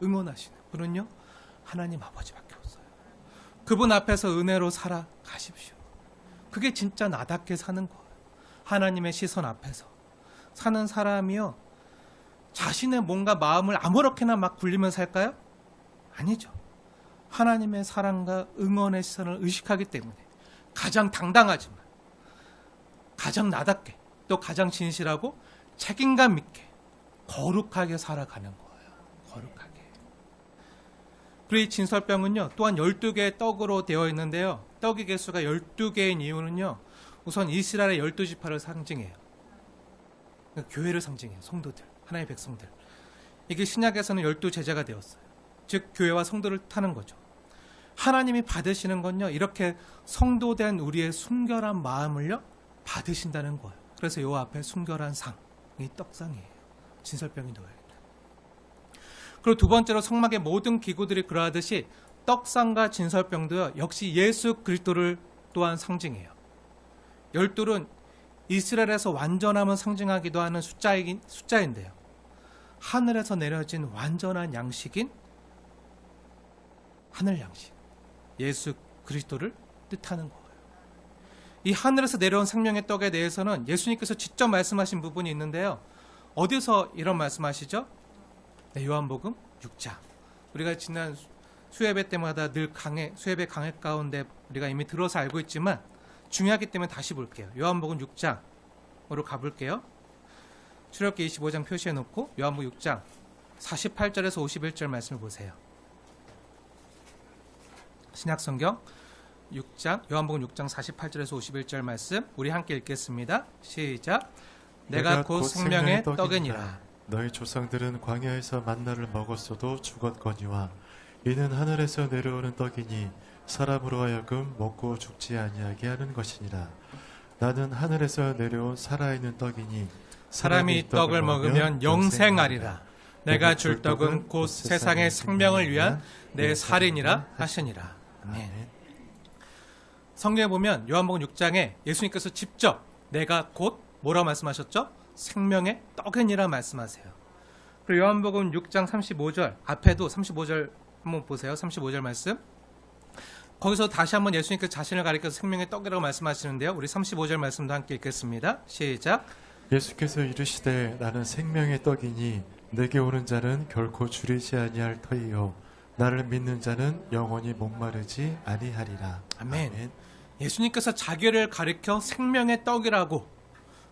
응원하시는 분은요, 하나님 아버지밖에 없어요. 그분 앞에서 은혜로 살아가십시오. 그게 진짜 나답게 사는 거예요. 하나님의 시선 앞에서 사는 사람이요, 자신의 뭔가 마음을 아무렇게나 막 굴리면서 살까요? 아니죠. 하나님의 사랑과 응원의 시선을 의식하기 때문에 가장 당당하지만 가장 나답게, 또 가장 진실하고 책임감 있게 거룩하게 살아가는 거예요. 거룩하게. 그리고 이 진설병은요, 또한 12개의 떡으로 되어 있는데요, 떡의 개수가 12개인 이유는요, 우선 이스라엘의 12지파를 상징해요. 그러니까 교회를 상징해요. 성도들, 하나님의 백성들. 이게 신약에서는 12제자가 되었어요. 즉 교회와 성도를 타는 거죠. 하나님이 받으시는 건요, 이렇게 성도된 우리의 순결한 마음을요 받으신다는 거예요. 그래서 요 앞에 순결한 상, 이 떡상이에요. 진설병이 놓여있다. 그리고 두 번째로 성막의 모든 기구들이 그러하듯이 떡상과 진설병도요, 역시 예수 그리스도를 또한 상징해요. 12은 이스라엘에서 완전함을 상징하기도 하는 숫자인데요, 하늘에서 내려진 완전한 양식인 하늘 양식, 예수 그리스도를 뜻하는 거예요. 이 하늘에서 내려온 생명의 떡에 대해서는 예수님께서 직접 말씀하신 부분이 있는데요, 어디서 이런 말씀하시죠? 네, 요한복음 6장. 우리가 지난 수예배 때마다 늘 수예배 강해 가운데 우리가 이미 들어서 알고 있지만 중요하기 때문에 다시 볼게요. 요한복음 6장으로 가볼게요. 출애굽기 25장 표시해 놓고 요한복음 6장 48절에서 51절 말씀을 보세요. 신약성경 6장, 요한복음 6장 48절에서 51절 말씀 우리 함께 읽겠습니다. 시작. 내가 곧 생명의 떡이니라. 너희 조상들은 광야에서 만나를 먹었어도 죽었거니와 이는 하늘에서 내려오는 떡이니 사람으로 하여금 먹고 죽지 아니하게 하는 것이니라. 나는 하늘에서 내려온 살아있는 떡이니 사람이 이 떡을 먹으면 영생하리라. 내가 줄 떡은 곧 세상의 생명을 위한 내 살이니라 하시니라. 아멘. 성경에 보면 요한복음 6장에 예수님께서 직접 내가 곧 뭐라고 말씀하셨죠? 생명의 떡이니라 말씀하세요. 그리고 요한복음 6장 35절 앞에도 35절 한번 보세요. 35절 말씀. 거기서 다시 한번 예수님께서 자신을 가리켜서 생명의 떡이라고 말씀하시는데요, 우리 35절 말씀도 함께 읽겠습니다. 시작. 예수께서 이르시되 나는 생명의 떡이니 내게 오는 자는 결코 줄이지 아니할 터이요 나를 믿는 자는 영원히 목마르지 아니하리라. 아멘. 예수님께서 자기를 가리켜 생명의 떡이라고,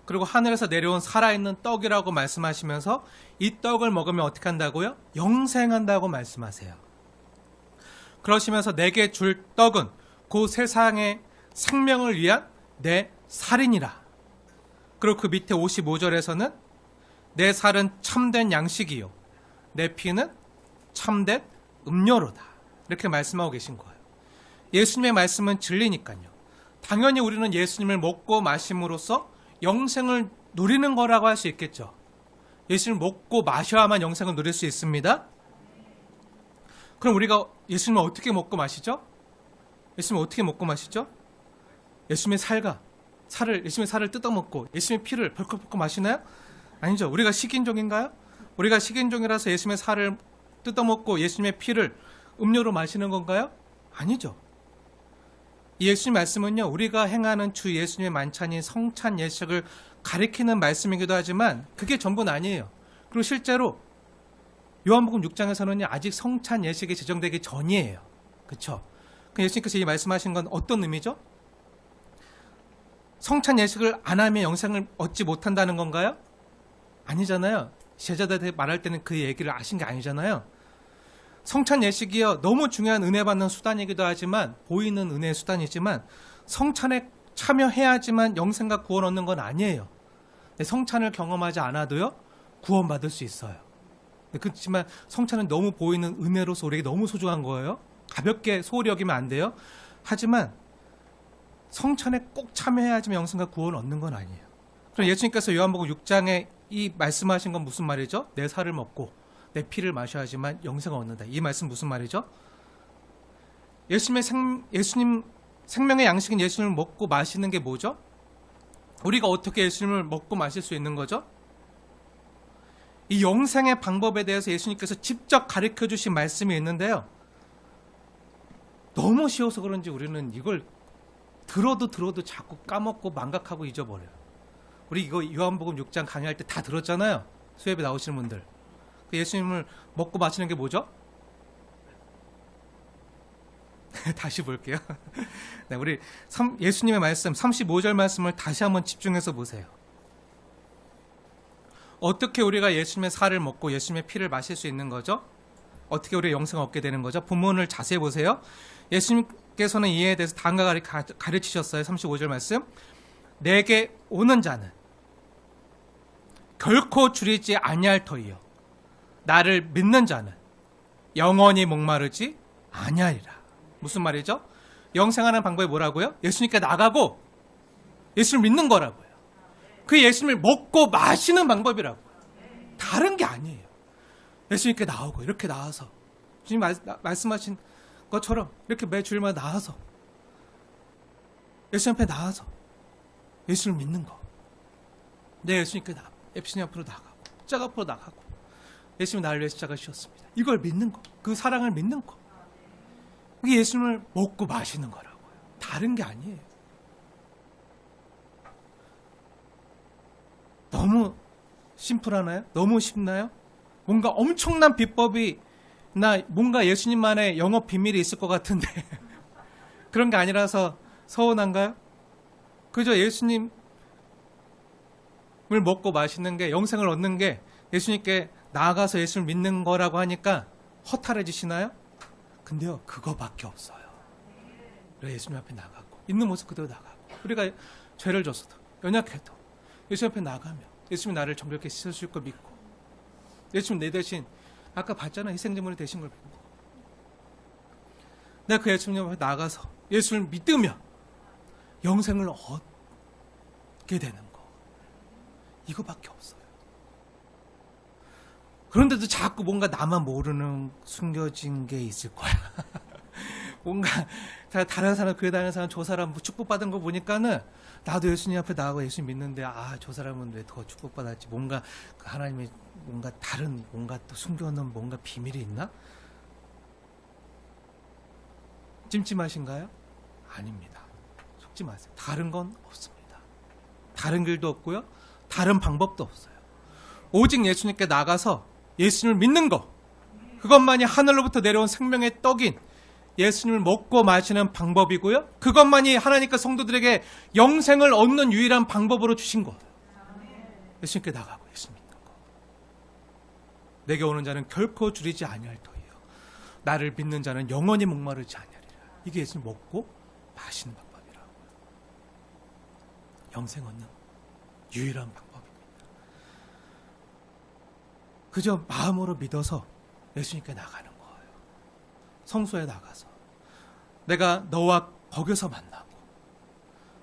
그리고 하늘에서 내려온 살아있는 떡이라고 말씀하시면서 이 떡을 먹으면 어떻게 한다고요? 영생한다고 말씀하세요. 그러시면서 내게 줄 떡은 그 세상의 생명을 위한 내 살이니라. 그리고 그 밑에 55절에서는 내 살은 참된 양식이요 내 피는 참된 음료로다. 이렇게 말씀하고 계신 거예요. 예수님의 말씀은 진리니까요. 당연히 우리는 예수님을 먹고 마심으로써 영생을 누리는 거라고 할 수 있겠죠. 예수님을 먹고 마셔야만 영생을 누릴 수 있습니다. 그럼 우리가 예수님을 어떻게 먹고 마시죠? 예수님을 어떻게 먹고 마시죠? 예수님의 예수님의 살을 뜯어먹고 예수님의 피를 벌컥벌컥 마시나요? 아니죠. 우리가 식인종인가요? 우리가 식인종이라서 예수님의 살을 뜯어먹고 예수님의 피를 음료로 마시는 건가요? 아니죠. 이 예수님 말씀은요, 우리가 행하는 주 예수님의 만찬인 성찬 예식을 가리키는 말씀이기도 하지만 그게 전부는 아니에요. 그리고 실제로 요한복음 6장에서는요, 아직 성찬 예식이 제정되기 전이에요. 그렇죠? 예수님께서 이 말씀하신 건 어떤 의미죠? 성찬 예식을 안 하면 영생을 얻지 못한다는 건가요? 아니잖아요. 제자들한테 말할 때는 그 얘기를 아신 게 아니잖아요. 성찬 예식이요, 너무 중요한 은혜 받는 수단이기도 하지만, 보이는 은혜의 수단이지만 성찬에 참여해야지만 영생과 구원 얻는 건 아니에요. 성찬을 경험하지 않아도요 구원받을 수 있어요. 그렇지만 성찬은 너무 보이는 은혜로서 우리에게 너무 소중한 거예요. 가볍게 소홀히 여기면 안 돼요. 하지만 성찬에 꼭 참여해야지만 영생과 구원 얻는 건 아니에요. 그럼 예수님께서 요한복음 6장에 이 말씀하신 건 무슨 말이죠? 내 살을 먹고 내 피를 마셔야지만 영생을 얻는다. 이 말씀 무슨 말이죠? 예수님 생명의 양식인 예수님을 먹고 마시는 게 뭐죠? 우리가 어떻게 예수님을 먹고 마실 수 있는 거죠? 이 영생의 방법에 대해서 예수님께서 직접 가르쳐 주신 말씀이 있는데요. 너무 쉬워서 그런지 우리는 이걸 들어도 자꾸 까먹고 망각하고 잊어버려요. 우리 이거 요한복음 6장 강의할 때 다 들었잖아요. 수업에 나오시는 분들. 예수님을 먹고 마시는 게 뭐죠? 다시 볼게요. 네, 우리 예수님의 말씀 35절 말씀을 다시 한번 집중해서 보세요. 어떻게 우리가 예수님의 살을 먹고 예수님의 피를 마실 수 있는 거죠? 어떻게 우리가 영생을 얻게 되는 거죠? 본문을 자세히 보세요. 예수님께서는 이에 대해서 다음과 같이 가르치셨어요. 35절 말씀. 내게 오는 자는 결코 줄이지 아니할 터이요 나를 믿는 자는 영원히 목마르지 아니하리라. 무슨 말이죠? 영생하는 방법이 뭐라고요? 예수님께 나가고 예수를 믿는 거라고요. 그 예수님을 먹고 마시는 방법이라고요. 다른 게 아니에요. 예수님께 나오고 이렇게 나와서 주님 말씀하신 것처럼 이렇게 매 주일마다 나와서 예수님 앞에 나와서 예수를 믿는 거. 내 예수님께 예수님 앞으로 나가고 십자가 앞으로 나가고 예수님이 나를 위해 십자가 지셨습니다. 이걸 믿는 거. 그 사랑을 믿는 거. 그게 예수님을 먹고 마시는 거라고요. 다른 게 아니에요. 너무 심플하나요? 너무 쉽나요? 뭔가 엄청난 비법이나 뭔가 예수님만의 영업 비밀이 있을 것 같은데 그런 게 아니라서 서운한가요? 그저 예수님을 먹고 마시는 게, 영생을 얻는 게 예수님께 나아가서 예수를 믿는 거라고 하니까 허탈해지시나요? 근데요, 그거밖에 없어요. 우리가 예수님 앞에 나가고 있는 모습 그대로 나가고, 우리가 죄를 졌어도 연약해도 예수님 앞에 나가면 예수님이 나를 정결케 씻어줄 걸 믿고, 예수님 내 대신 아까 봤잖아, 희생제물이 되신 걸 보고 내가 그 예수님 앞에 나가서 예수를 믿으며 영생을 얻게 되는 거, 이거밖에 없어요. 그런데도 자꾸 뭔가 나만 모르는 숨겨진 게 있을 거야. 뭔가 다른 사람, 교회 다니는 사람, 저 사람 축복받은 거 보니까는 나도 예수님 앞에 나가고 예수님 믿는데, 저 사람은 왜 더 축복받았지? 뭔가 하나님이 뭔가 다른, 뭔가 또 숨겨놓은 뭔가 비밀이 있나? 찜찜하신가요? 아닙니다. 속지 마세요. 다른 건 없습니다. 다른 길도 없고요. 다른 방법도 없어요. 오직 예수님께 나가서 예수님을 믿는 거, 그것만이 하늘로부터 내려온 생명의 떡인 예수님을 먹고 마시는 방법이고요. 그것만이 하나님과 성도들에게 영생을 얻는 유일한 방법으로 주신 거예요. 예수님께 나가고 예수 믿는 거. 내게 오는 자는 결코 줄이지 아니할 터이요. 나를 믿는 자는 영원히 목마르지 아니하리라. 이게 예수님 먹고 마시는 방법이라고요. 영생 얻는 유일한 방법입니다. 그저 마음으로 믿어서 예수님께 나가는 거예요. 성소에 나가서 내가 너와 거기서 만나고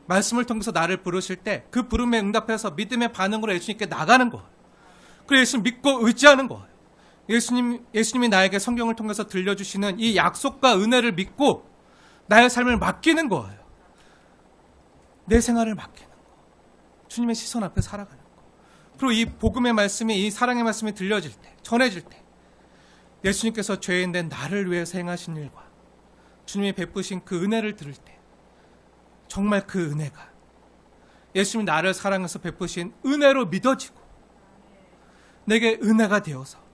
말씀을 통해서 나를 부르실 때 그 부름에 응답해서 믿음의 반응으로 예수님께 나가는 거예요. 그래서 예수님 믿고 의지하는 거예요. 예수님이 나에게 성경을 통해서 들려주시는 이 약속과 은혜를 믿고 나의 삶을 맡기는 거예요. 내 생활을 맡기는 거. 주님의 시선 앞에 살아가는 거. 그리고 이 복음의 말씀이, 이 사랑의 말씀이 들려질 때, 전해질 때 예수님께서 죄인 된 나를 위해서 행하신 일과 주님이 베푸신 그 은혜를 들을 때 정말 그 은혜가 예수님이 나를 사랑해서 베푸신 은혜로 믿어지고 내게 은혜가 되어서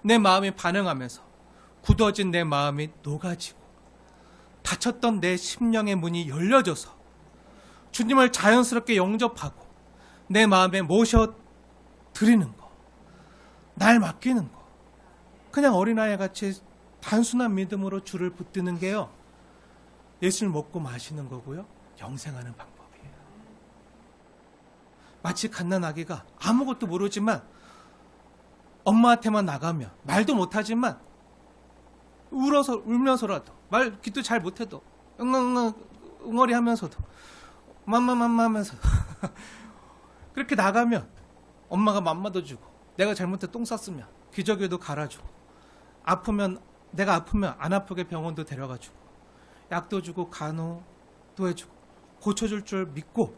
내 마음이 반응하면서 굳어진 내 마음이 녹아지고 닫혔던 내 심령의 문이 열려져서 주님을 자연스럽게 영접하고 내 마음에 모셔 드리는 거, 날 맡기는 거, 그냥 어린아이 같이 단순한 믿음으로 주를 붙드는 게요, 예수를 먹고 마시는 거고요, 영생하는 방법이에요. 마치 갓난아기가 아무것도 모르지만 엄마한테만 나가면 말도 못하지만 울면서라도 말 기도 잘 못해도 응어리 하면서도 맘마 하면서 그렇게 나가면 엄마가 맘마도 주고 내가 잘못해 똥 쌌으면 기저귀도 갈아주고 내가 아프면 안 아프게 병원도 데려가주고 약도 주고 간호도 해주고 고쳐줄 줄 믿고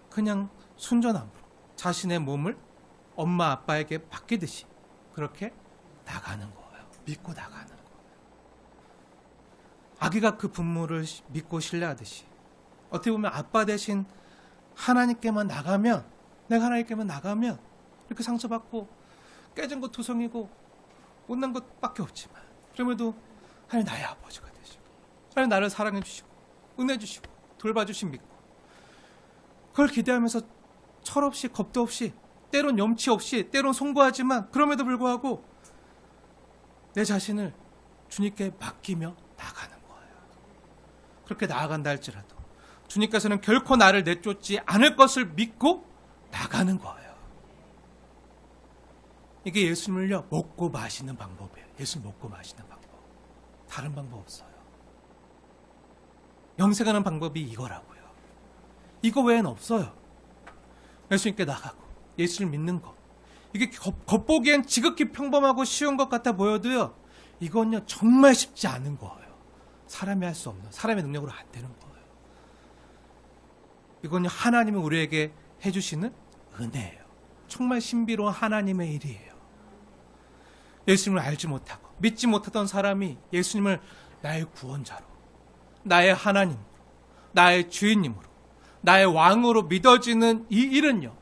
그냥 순전함으로 자신의 몸을 엄마 아빠에게 맡기듯이 그렇게 나가는 거예요. 믿고 나가는 거예요. 아기가 그 부모를 믿고 신뢰하듯이 어떻게 보면 아빠 대신 하나님께만 나가면, 내가 하나님께만 나가면 이렇게 상처받고 깨진 것 투성이고 못난 것밖에 없지만 그럼에도 하나님 나의 아버지가 되시고 하나님 나를 사랑해 주시고 은혜 주시고 돌봐주신 믿고 그걸 기대하면서 철없이 겁도 없이 때론 염치 없이 때론 송구하지만 그럼에도 불구하고 내 자신을 주님께 맡기며 나가는 거예요. 그렇게 나아간다 할지라도 주님께서는 결코 나를 내쫓지 않을 것을 믿고 나가는 거예요. 이게 예수님을요 먹고 마시는 방법이에요. 예수님 먹고 마시는 방법. 다른 방법 없어요. 영생하는 방법이 이거라고요. 이거 외엔 없어요. 예수님께 나가고 예수를 믿는 거. 이게 겉보기엔 지극히 평범하고 쉬운 것 같아 보여도요, 이건요 정말 쉽지 않은 거예요. 사람이 할 수 없는, 사람의 능력으로 안 되는 거예요. 이건요 하나님이 우리에게 해주시는 은혜예요. 정말 신비로운 하나님의 일이에요. 예수님을 알지 못하고 믿지 못하던 사람이 예수님을 나의 구원자로, 나의 하나님으로, 나의 주인님으로, 나의 왕으로 믿어지는 이 일은요,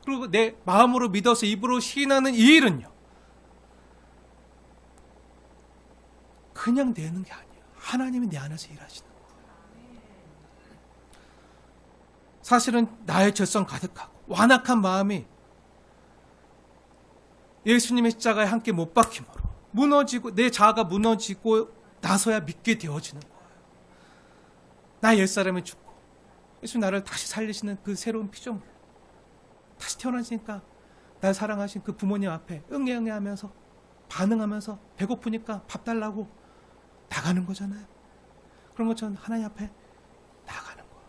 그리고 내 마음으로 믿어서 입으로 시인하는 이 일은요, 그냥 내는 게 아니에요. 하나님이 내 안에서 일하시는 거예요. 사실은 나의 죄성 가득하고 완악한 마음이 예수님의 십자가에 함께 못 박힘으로 무너지고 내 자아가 무너지고 나서야 믿게 되어지는 거예요. 나 옛사람이 죽고 예수님 나를 다시 살리시는 그 새로운 피조물, 다시 태어나시니까 날 사랑하신 그 부모님 앞에 응애 하면서 반응하면서 배고프니까 밥 달라고 나가는 거잖아요. 그런 것처럼 하나님 앞에 나가는 거예요.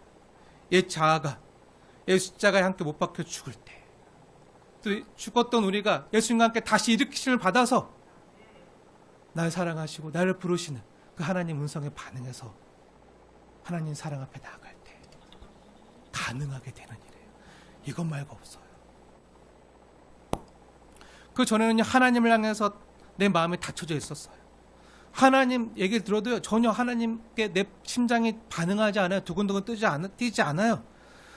옛 자아가 예수 십자가에 함께 못 박혀 죽을 때, 또 죽었던 우리가 예수님과 함께 다시 일으키심을 받아서 날 사랑하시고 나를 부르시는 그 하나님 음성에 반응해서 하나님 사랑 앞에 나아갈 때 가능하게 되는 일이에요. 이것 말고 없어요. 그 전에는 하나님을 향해서 내 마음이 닫혀져 있었어요. 하나님 얘기를 들어도요, 전혀 하나님께 내 심장이 반응하지 않아요. 두근두근 뛰지 않아요.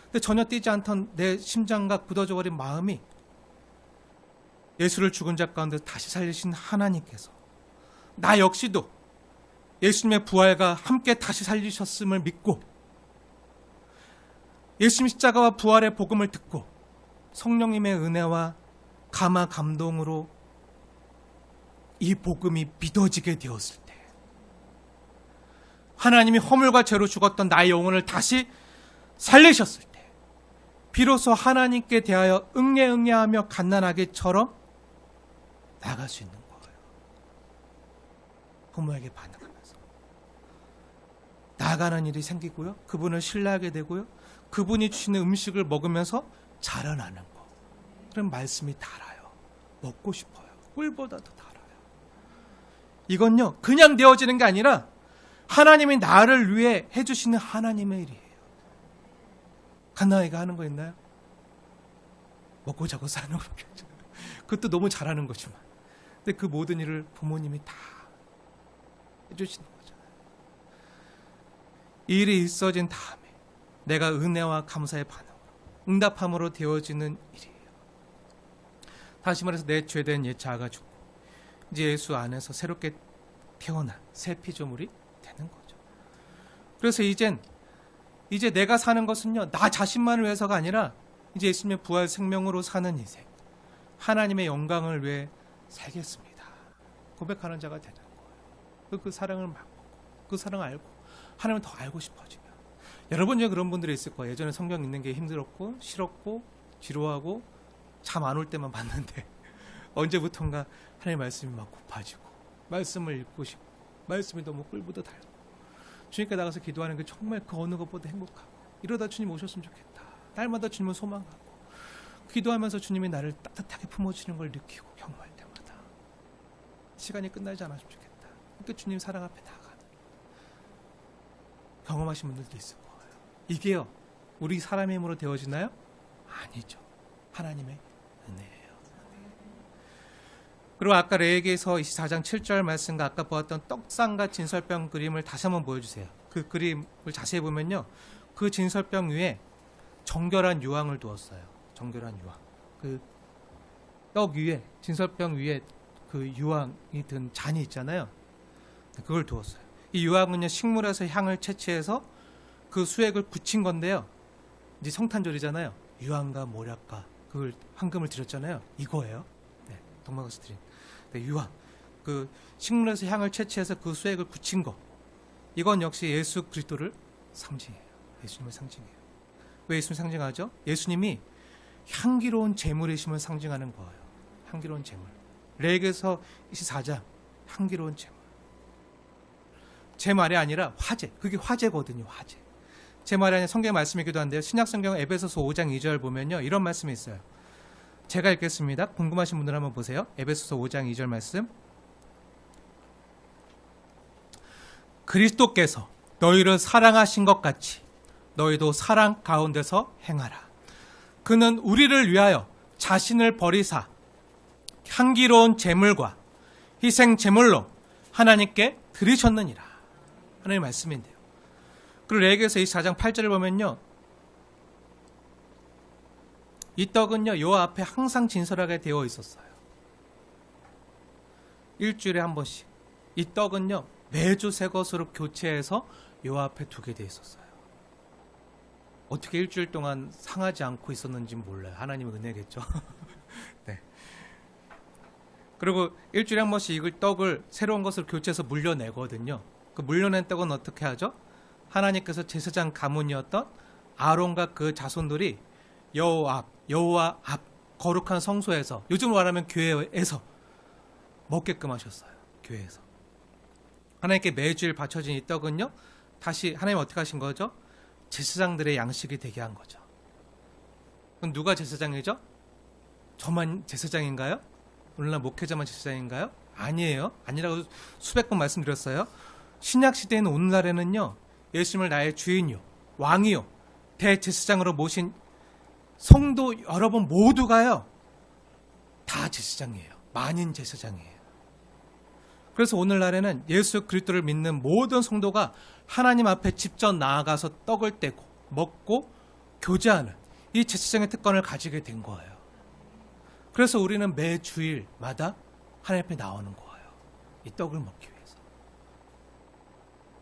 근데 전혀 뛰지 않던 내 심장과 굳어져 버린 마음이 예수를 죽은 자 가운데 다시 살리신 하나님께서 나 역시도 예수님의 부활과 함께 다시 살리셨음을 믿고 예수님 십자가와 부활의 복음을 듣고 성령님의 은혜와 감화 감동으로 이 복음이 믿어지게 되었을 때 하나님이 허물과 죄로 죽었던 나의 영혼을 다시 살리셨을 때 비로소 하나님께 대하여 응애응애하며 갓난아기처럼 나갈 수 있는 거예요. 부모에게 반응하면서 나아가는 일이 생기고요. 그분을 신뢰하게 되고요. 그분이 주시는 음식을 먹으면서 자라나는 거. 그럼 말씀이 달아요. 먹고 싶어요. 꿀보다도 달아요. 이건요, 그냥 되어지는 게 아니라 하나님이 나를 위해 해주시는 하나님의 일이에요. 갓난아이가 하는 거 있나요? 먹고 자고 사는 거겠죠. 그것도 너무 잘하는 거지만. 근데 그 모든 일을 부모님이 다 해주시는 거잖아요. 이 일이 있어진 다음에 내가 은혜와 감사의 반응으로 응답함으로 되어지는 일이에요. 다시 말해서 내 죄된 옛 자아가 죽고 이제 예수 안에서 새롭게 태어난 새 피조물이 되는 거죠. 그래서 이제 내가 사는 것은요, 나 자신만을 위해서가 아니라 이제 예수님의 부활 생명으로 사는 인생, 하나님의 영광을 위해 살겠습니다. 고백하는 자가 되는 거예요. 그 사랑을 맛보고 그 사랑을 알고 하나님을 더 알고 싶어지면 여러분 중에 그런 분들이 있을 거예요. 예전에 성경 읽는 게 힘들었고 싫었고 지루하고 잠 안 올 때만 봤는데 언제부턴가 하나님의 말씀이 막 고파지고 말씀을 읽고 싶고 말씀이 너무 꿀보다 달고 주님께 나가서 기도하는 게 정말 그 어느 것보다 행복하고 이러다 주님 오셨으면 좋겠다. 날마다 주님을 소망하고 기도하면서 주님이 나를 따뜻하게 품어주는 걸 느끼고 경험할 때마다 시간이 끝나지 않았으면 좋겠다. 그러니까 주님 사랑 앞에 나아가는 경험하신 분들도 있을 거예요. 이게요, 우리 사람의 힘으로 되어지나요? 아니죠. 하나님의 은혜예요. 그리고 아까 레위기서 24장 7절 말씀과 아까 보았던 떡상과 진설병 그림을 다시 한번 보여주세요. 그 그림을 자세히 보면요, 그 진설병 위에 정결한 유황을 두었어요. 정결한 유황. 그 떡 위에, 진설병 위에 그 유황이 든 잔이 있잖아요. 그걸 두었어요. 이 유황은요, 식물에서 향을 채취해서 그 수액을 굳힌 건데요. 이제 성탄절이잖아요. 유황과 모략과 그걸 황금을 드렸잖아요. 이거예요. 네, 동방에서 드린 유황. 그 식물에서 향을 채취해서 그 수액을 굳힌 거. 이건 역시 예수 그리스도를 상징해요. 예수님을 상징해요. 왜 예수님을 상징하죠? 예수님이 향기로운 제물이심을 상징하는 거예요. 향기로운 제물. 레위기서 24장 향기로운 제물. 제 말이 아니라 화제. 그게 화제거든요. 화제. 제 말이 아니라 성경의 말씀이기도 한데요. 신약성경 에베소서 5장 2절 보면요, 이런 말씀이 있어요. 제가 읽겠습니다. 궁금하신 분들 한번 보세요. 에베소서 5장 2절 말씀. 그리스도께서 너희를 사랑하신 것 같이 너희도 사랑 가운데서 행하라. 그는 우리를 위하여 자신을 버리사 향기로운 제물과 희생 제물로 하나님께 드리셨느니라. 하나님의 말씀인데요. 그리고 레위기서 24장 8절을 보면요, 이 떡은요, 요 앞에 항상 진설하게 되어 있었어요. 일주일에 한 번씩. 이 떡은요, 매주 새 것으로 교체해서 요 앞에 두게 되어 있었어요. 어떻게 일주일 동안 상하지 않고 있었는지 몰라요. 하나님의 은혜겠죠. 네. 그리고 일주일에 한 번씩 이 떡을 새로운 것으로 교체해서 물려내거든요. 그 물려낸 떡은 어떻게 하죠? 하나님께서 제사장 가문이었던 아론과 그 자손들이 여호와 앞 거룩한 성소에서, 요즘으로 말하면 교회에서 먹게끔 하셨어요. 교회에서. 하나님께 매주일 바쳐진 이 떡은요, 다시 하나님 어떻게 하신 거죠? 제사장들의 양식이 되게 한 거죠. 그럼 누가 제사장이죠? 저만 제사장인가요? 오늘날 목회자만 제사장인가요? 아니에요. 아니라고 수백 번 말씀드렸어요. 신약 시대에는 오늘날에는요, 예수님을 나의 주인이요, 왕이요, 대제사장으로 모신 성도 여러분 모두가요, 다 제사장이에요. 만인 제사장이에요. 그래서 오늘날에는 예수 그리스도를 믿는 모든 성도가 하나님 앞에 직접 나아가서 떡을 떼고 먹고 교제하는 이 제사장의 특권을 가지게 된 거예요. 그래서 우리는 매 주일마다 하나님 앞에 나오는 거예요. 이 떡을 먹기 위해서.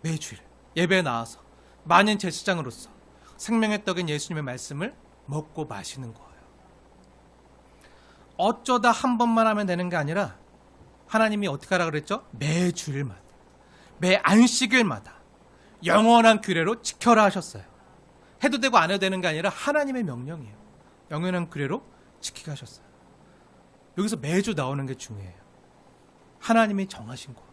매주일 예배에 나와서 만인 제사장으로서 생명의 떡인 예수님의 말씀을 먹고 마시는 거예요. 어쩌다 한 번만 하면 되는 게 아니라 하나님이 어떻게 하라 그랬죠? 매 주일마다, 매 안식일마다 영원한 규례로 지켜라 하셨어요. 해도 되고 안 해도 되는 게 아니라 하나님의 명령이에요. 영원한 규례로 지키게 하셨어요. 여기서 매주 나오는 게 중요해요. 하나님이 정하신 거.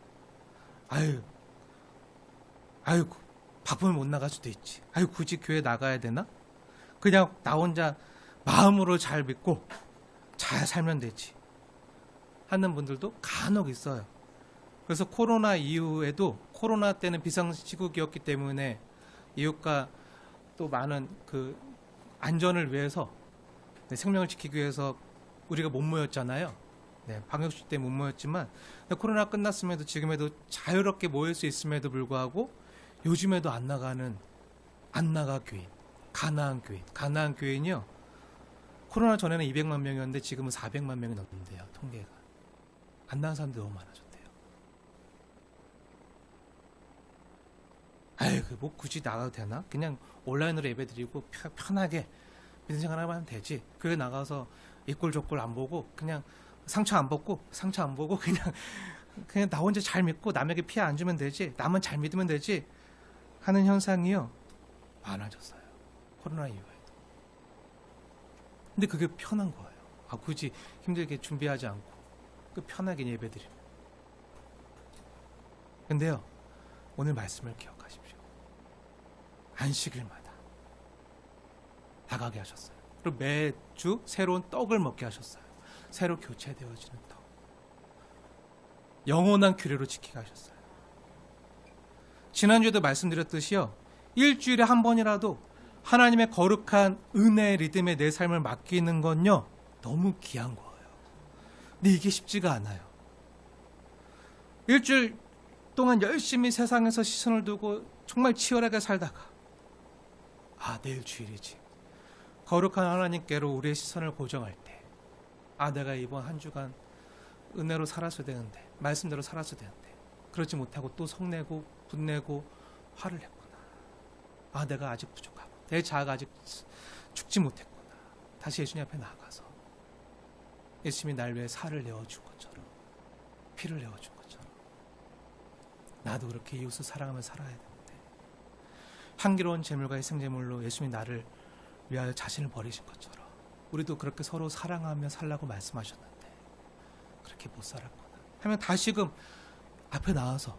아이고, 바쁘면 못 나갈 수도 있지. 굳이 교회 나가야 되나? 그냥 나 혼자 마음으로 잘 믿고 잘 살면 되지 하는 분들도 간혹 있어요. 그래서 코로나 이후에도, 코로나 때는 비상시국이었기 때문에 이웃과 또 많은 그 안전을 위해서, 생명을 지키기 위해서 우리가 못 모였잖아요. 방역수칙 때문에 못 모였지만 코로나 끝났음에도 지금에도 자유롭게 모일 수 있음에도 불구하고 요즘에도 안 나가 교인, 가나안 교인이요. 코로나 전에는 200만 명이었는데 지금은 400만 명이 넘는데요. 통계가. 안 나간 사람들이 너무 많아졌대요. 뭐 굳이 나가도 되나? 그냥 온라인으로 예배드리고 편하게 믿는 생활 하면 되지. 그게 나가서 이꼴 저꼴 안 보고 그냥 상처 안 보고 그냥 나 혼자 잘 믿고 남에게 피해 안 주면 되지, 나만 잘 믿으면 되지 하는 현상이요 많아졌어요. 코로나 이후에도. 근데 그게 편한 거예요. 굳이 힘들게 준비하지 않고 편하게 예배드리면. 근데요, 오늘 말씀을 기억하십시오. 안식일마다 나가게 하셨어요. 그리고 매주 새로운 떡을 먹게 하셨어요. 새로 교체되어지는 떡. 영원한 규례로 지키게 하셨어요. 지난주에도 말씀드렸듯이요, 일주일에 한 번이라도 하나님의 거룩한 은혜의 리듬에 내 삶을 맡기는 건요 너무 귀한 거예요. 근데 이게 쉽지가 않아요. 일주일 동안 열심히 세상에서 시선을 두고 정말 치열하게 살다가 내일 주일이지, 거룩한 하나님께로 우리의 시선을 고정할 때, 내가 이번 한 주간 은혜로 살았어야 되는데, 말씀대로 살았어야 되는데 그렇지 못하고 또 성내고 분내고 화를 냈구나. 내가 아직 부족하고 내 자아가 아직 죽지 못했구나. 다시 예수님 앞에 나아가서 예수님이 날 위해 살을 내어준 것처럼, 피를 내어준 것처럼 나도 그렇게 이웃을 사랑하며 살아야 되는데, 향기로운 제물과 희생제물로 예수님이 나를 위하여 자신을 버리신 것처럼 우리도 그렇게 서로 사랑하며 살라고 말씀하셨는데 그렇게 못 살았구나 하면 다시금 앞에 나와서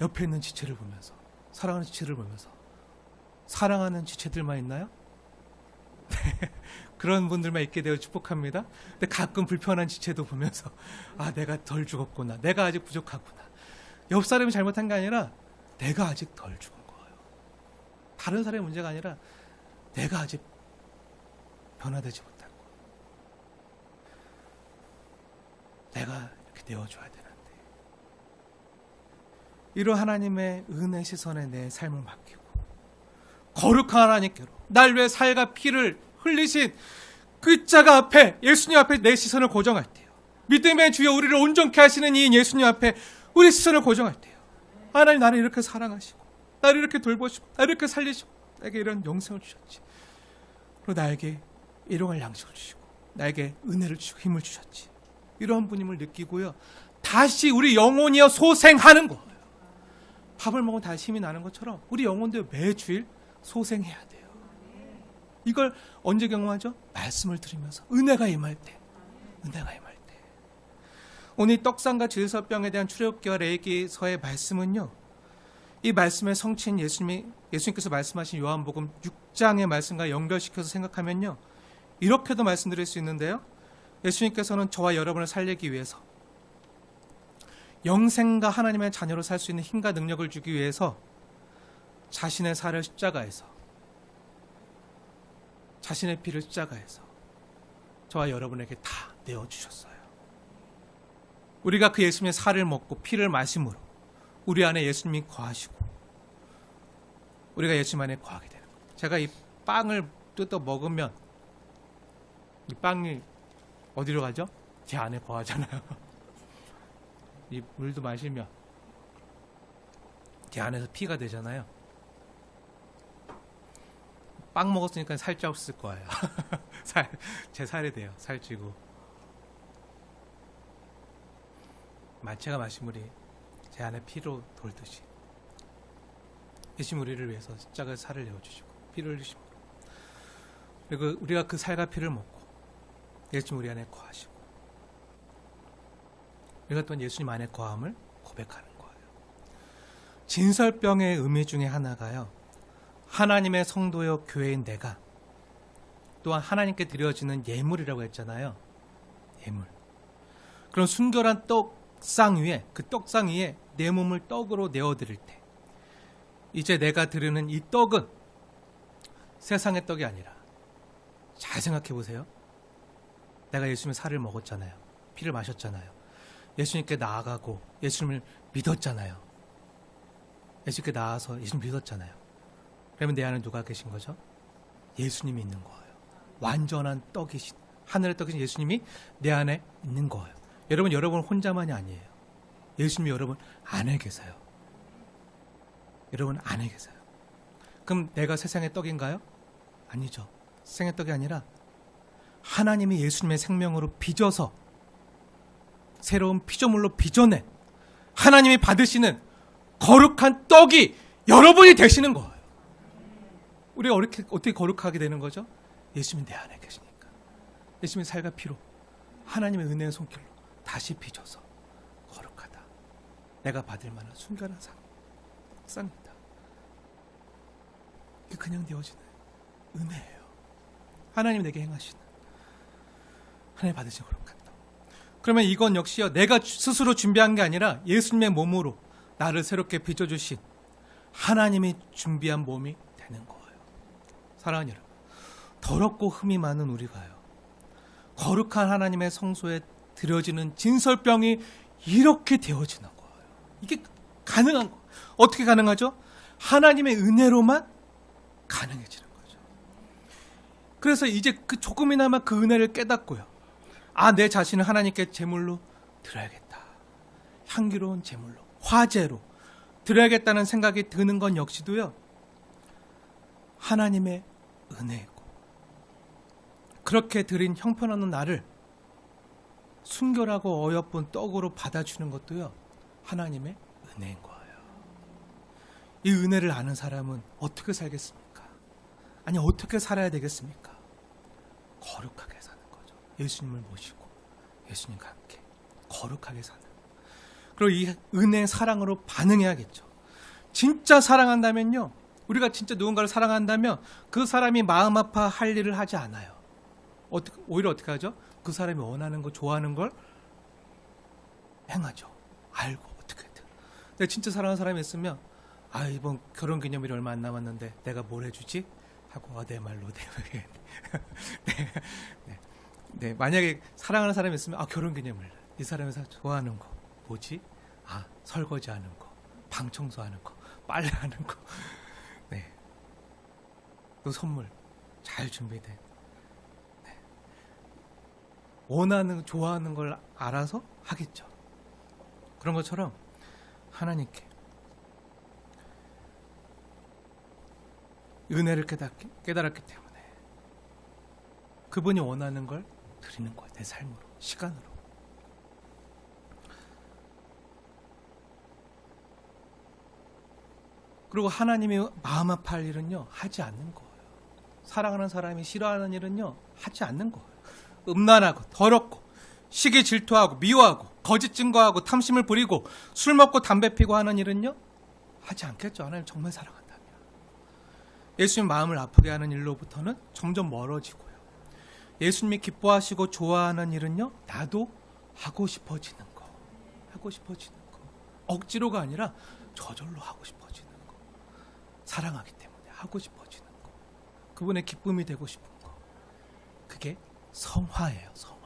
옆에 있는 지체를 보면서, 사랑하는 지체를 보면서, 사랑하는 지체들만 있나요? 그런 분들만 있게 되어 축복합니다. 근데 가끔 불편한 지체도 보면서 내가 덜 죽었구나, 내가 아직 부족하구나. 옆 사람이 잘못한 게 아니라 내가 아직 덜 죽은 거예요. 다른 사람의 문제가 아니라 내가 아직 변화되지 못한 거예요. 내가 이렇게 내어줘야 되는데. 이런 하나님의 은혜 시선에 내 삶을 맡기고 거룩한 하나님께로 날 위해 살과 피를 흘리신 그 자가 앞에, 예수님 앞에 내 시선을 고정할 때요, 믿음의 주여 우리를 온전케 하시는 이 예수님 앞에 우리 시선을 고정할 때요, 하나님 나를 이렇게 사랑하시고 나를 이렇게 돌보시고 나를 이렇게 살리시고 나에게 이런 영생을 주셨지, 그리고 나에게 일용할 양식을 주시고 나에게 은혜를 주시고 힘을 주셨지, 이런 분임을 느끼고요, 다시 우리 영혼이여 소생하는 거예요. 밥을 먹으면 다시 힘이 나는 것처럼 우리 영혼도 매주일 소생해야 돼요. 이걸 언제 경험하죠? 말씀을 들으면서, 은혜가 임할 때. 오늘 떡상과 질서병에 대한 출애굽기와 레위기서의 말씀은요, 이 말씀의 성취인 예수님께서 말씀하신 요한복음 6장의 말씀과 연결시켜서 생각하면요, 이렇게도 말씀드릴 수 있는데요, 예수님께서는 저와 여러분을 살리기 위해서, 영생과 하나님의 자녀로 살 수 있는 힘과 능력을 주기 위해서 자신의 살을 십자가에서, 자신의 피를 십자가에서 저와 여러분에게 다 내어주셨어요. 우리가 그 예수님의 살을 먹고 피를 마심으로 우리 안에 예수님이 거하시고 우리가 예수님 안에 거하게 되는 거예요. 제가 이 빵을 뜯어 먹으면 이 빵이 어디로 가죠? 제 안에 거하잖아요. 이 물도 마시면 제 안에서 피가 되잖아요. 빵 먹었으니까 살쪘을 거예요. 제 살이 돼요. 살찌고. 마체가 마신 물이 제 안에 피로 돌듯이 예수님 우리를 위해서 십자가에 살을 내어주시고 피를 흘리십니다. 그리고 우리가 그 살과 피를 먹고 예수님 우리 안에 거하시고 우리가 또한 예수님 안에 거함을 고백하는 거예요. 진설병의 의미 중에 하나가요, 하나님의 성도여 교회인 내가 또한 하나님께 드려지는 예물이라고 했잖아요. 예물. 그런 순결한 떡상 위에, 그 떡상 위에 내 몸을 떡으로 내어드릴 때 이제 내가 드리는 이 떡은 세상의 떡이 아니라, 잘 생각해 보세요. 내가 예수님의 살을 먹었잖아요. 피를 마셨잖아요. 예수님께 나아가고 예수님을 믿었잖아요. 예수님께 나아서 예수님 믿었잖아요. 그러면 내 안에 누가 계신 거죠? 예수님이 있는 거예요. 완전한 떡이신, 하늘의 떡이신 예수님이 내 안에 있는 거예요. 여러분 혼자만이 아니에요. 예수님이 여러분 안에 계세요. 여러분 안에 계세요. 그럼 내가 세상의 떡인가요? 아니죠. 세상의 떡이 아니라 하나님이 예수님의 생명으로 빚어서 새로운 피조물로 빚어낸 하나님이 받으시는 거룩한 떡이 여러분이 되시는 거예요. 우리가 어떻게 거룩하게 되는 거죠? 예수님이 내 안에 계시니까. 예수님의 살과 피로 하나님의 은혜의 손길로 다시 빚어서 거룩하다. 내가 받을 만한 순결한 쌍이다. 이게 그냥 되어지는 은혜예요. 하나님이 내게 행하시는, 하나님 받으신 거룩한 떡. 그러면 이건 역시요, 내가 스스로 준비한 게 아니라 예수님의 몸으로 나를 새롭게 빚어주신 하나님이 준비한 몸이 되는 거예요. 사랑하는 여러분, 더럽고 흠이 많은 우리가요, 거룩한 하나님의 성소에 드려지는 진설병이 이렇게 되어지는 거예요. 이게 가능한 거예요. 어떻게 가능하죠? 하나님의 은혜로만 가능해지는 거죠. 그래서 이제 그 조금이나마 그 은혜를 깨닫고요, 아, 내 자신을 하나님께 제물로 드려야겠다. 향기로운 제물로, 화제로 드려야겠다는 생각이 드는 건 역시도요, 하나님의 은혜이고, 그렇게 드린 형편없는 나를 순결하고 어여쁜 떡으로 받아주는 것도요, 하나님의 은혜인 거예요. 이 은혜를 아는 사람은 어떻게 살겠습니까? 아니, 어떻게 살아야 되겠습니까? 거룩하게 사는 거죠. 예수님을 모시고 예수님과 함께 거룩하게 사는. 그리고 이 은혜의 사랑으로 반응해야겠죠. 진짜 사랑한다면요, 우리가 진짜 누군가를 사랑한다면 그 사람이 마음 아파할 일을 하지 않아요. 오히려 어떻게 하죠? 그 사람이 원하는 거, 좋아하는 걸 행하죠. 알고 어떻게든. 내가 진짜 사랑하는 사람이 있으면, 아, 이번 결혼기념일이 얼마 안 남았는데 내가 뭘 해주지? 하고, 내 말로 네. 만약에 사랑하는 사람이 있으면, 아, 결혼기념일 이 사람이 좋아하는 거 뭐지? 아, 설거지하는 거, 방 청소하는 거, 빨래하는 거, 네, 또 선물 잘 준비돼. 네. 원하는, 좋아하는 걸 알아서 하겠죠. 그런 것처럼 하나님께 은혜를 깨달았기 때문에 그분이 원하는 걸 드리는 거예요. 내 삶으로, 시간으로. 그리고 하나님이 마음 아파할 일은요, 하지 않는 거예요. 사랑하는 사람이 싫어하는 일은요, 하지 않는 거예요. 음란하고 더럽고 시기 질투하고 미워하고 거짓 증거하고 탐심을 부리고 술 먹고 담배 피고 하는 일은요, 하지 않겠죠. 하나님 정말 사랑한다면. 예수님 마음을 아프게 하는 일로부터는 점점 멀어지고요. 예수님이 기뻐하시고 좋아하는 일은요, 나도 하고 싶어지는 거. 하고 싶어지는 거. 억지로가 아니라 저절로 하고 싶어지는 거. 사랑하기 때문에 하고 싶어지는 거. 그분의 기쁨이 되고 싶은 거. 그게 성화예요, 성화.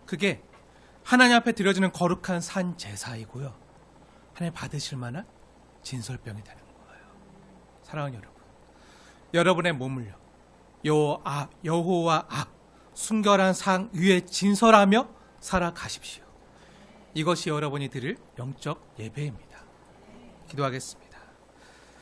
그게 하나님 앞에 드려지는 거룩한 산 제사이고요, 하나님 받으실 만한 진설병이 되는 거예요. 사랑하는 여러분, 여러분의 몸을요, 여호와 앞, 순결한 상 위에 진설하며 살아가십시오. 이것이 여러분이 드릴 영적 예배입니다. 기도하겠습니다.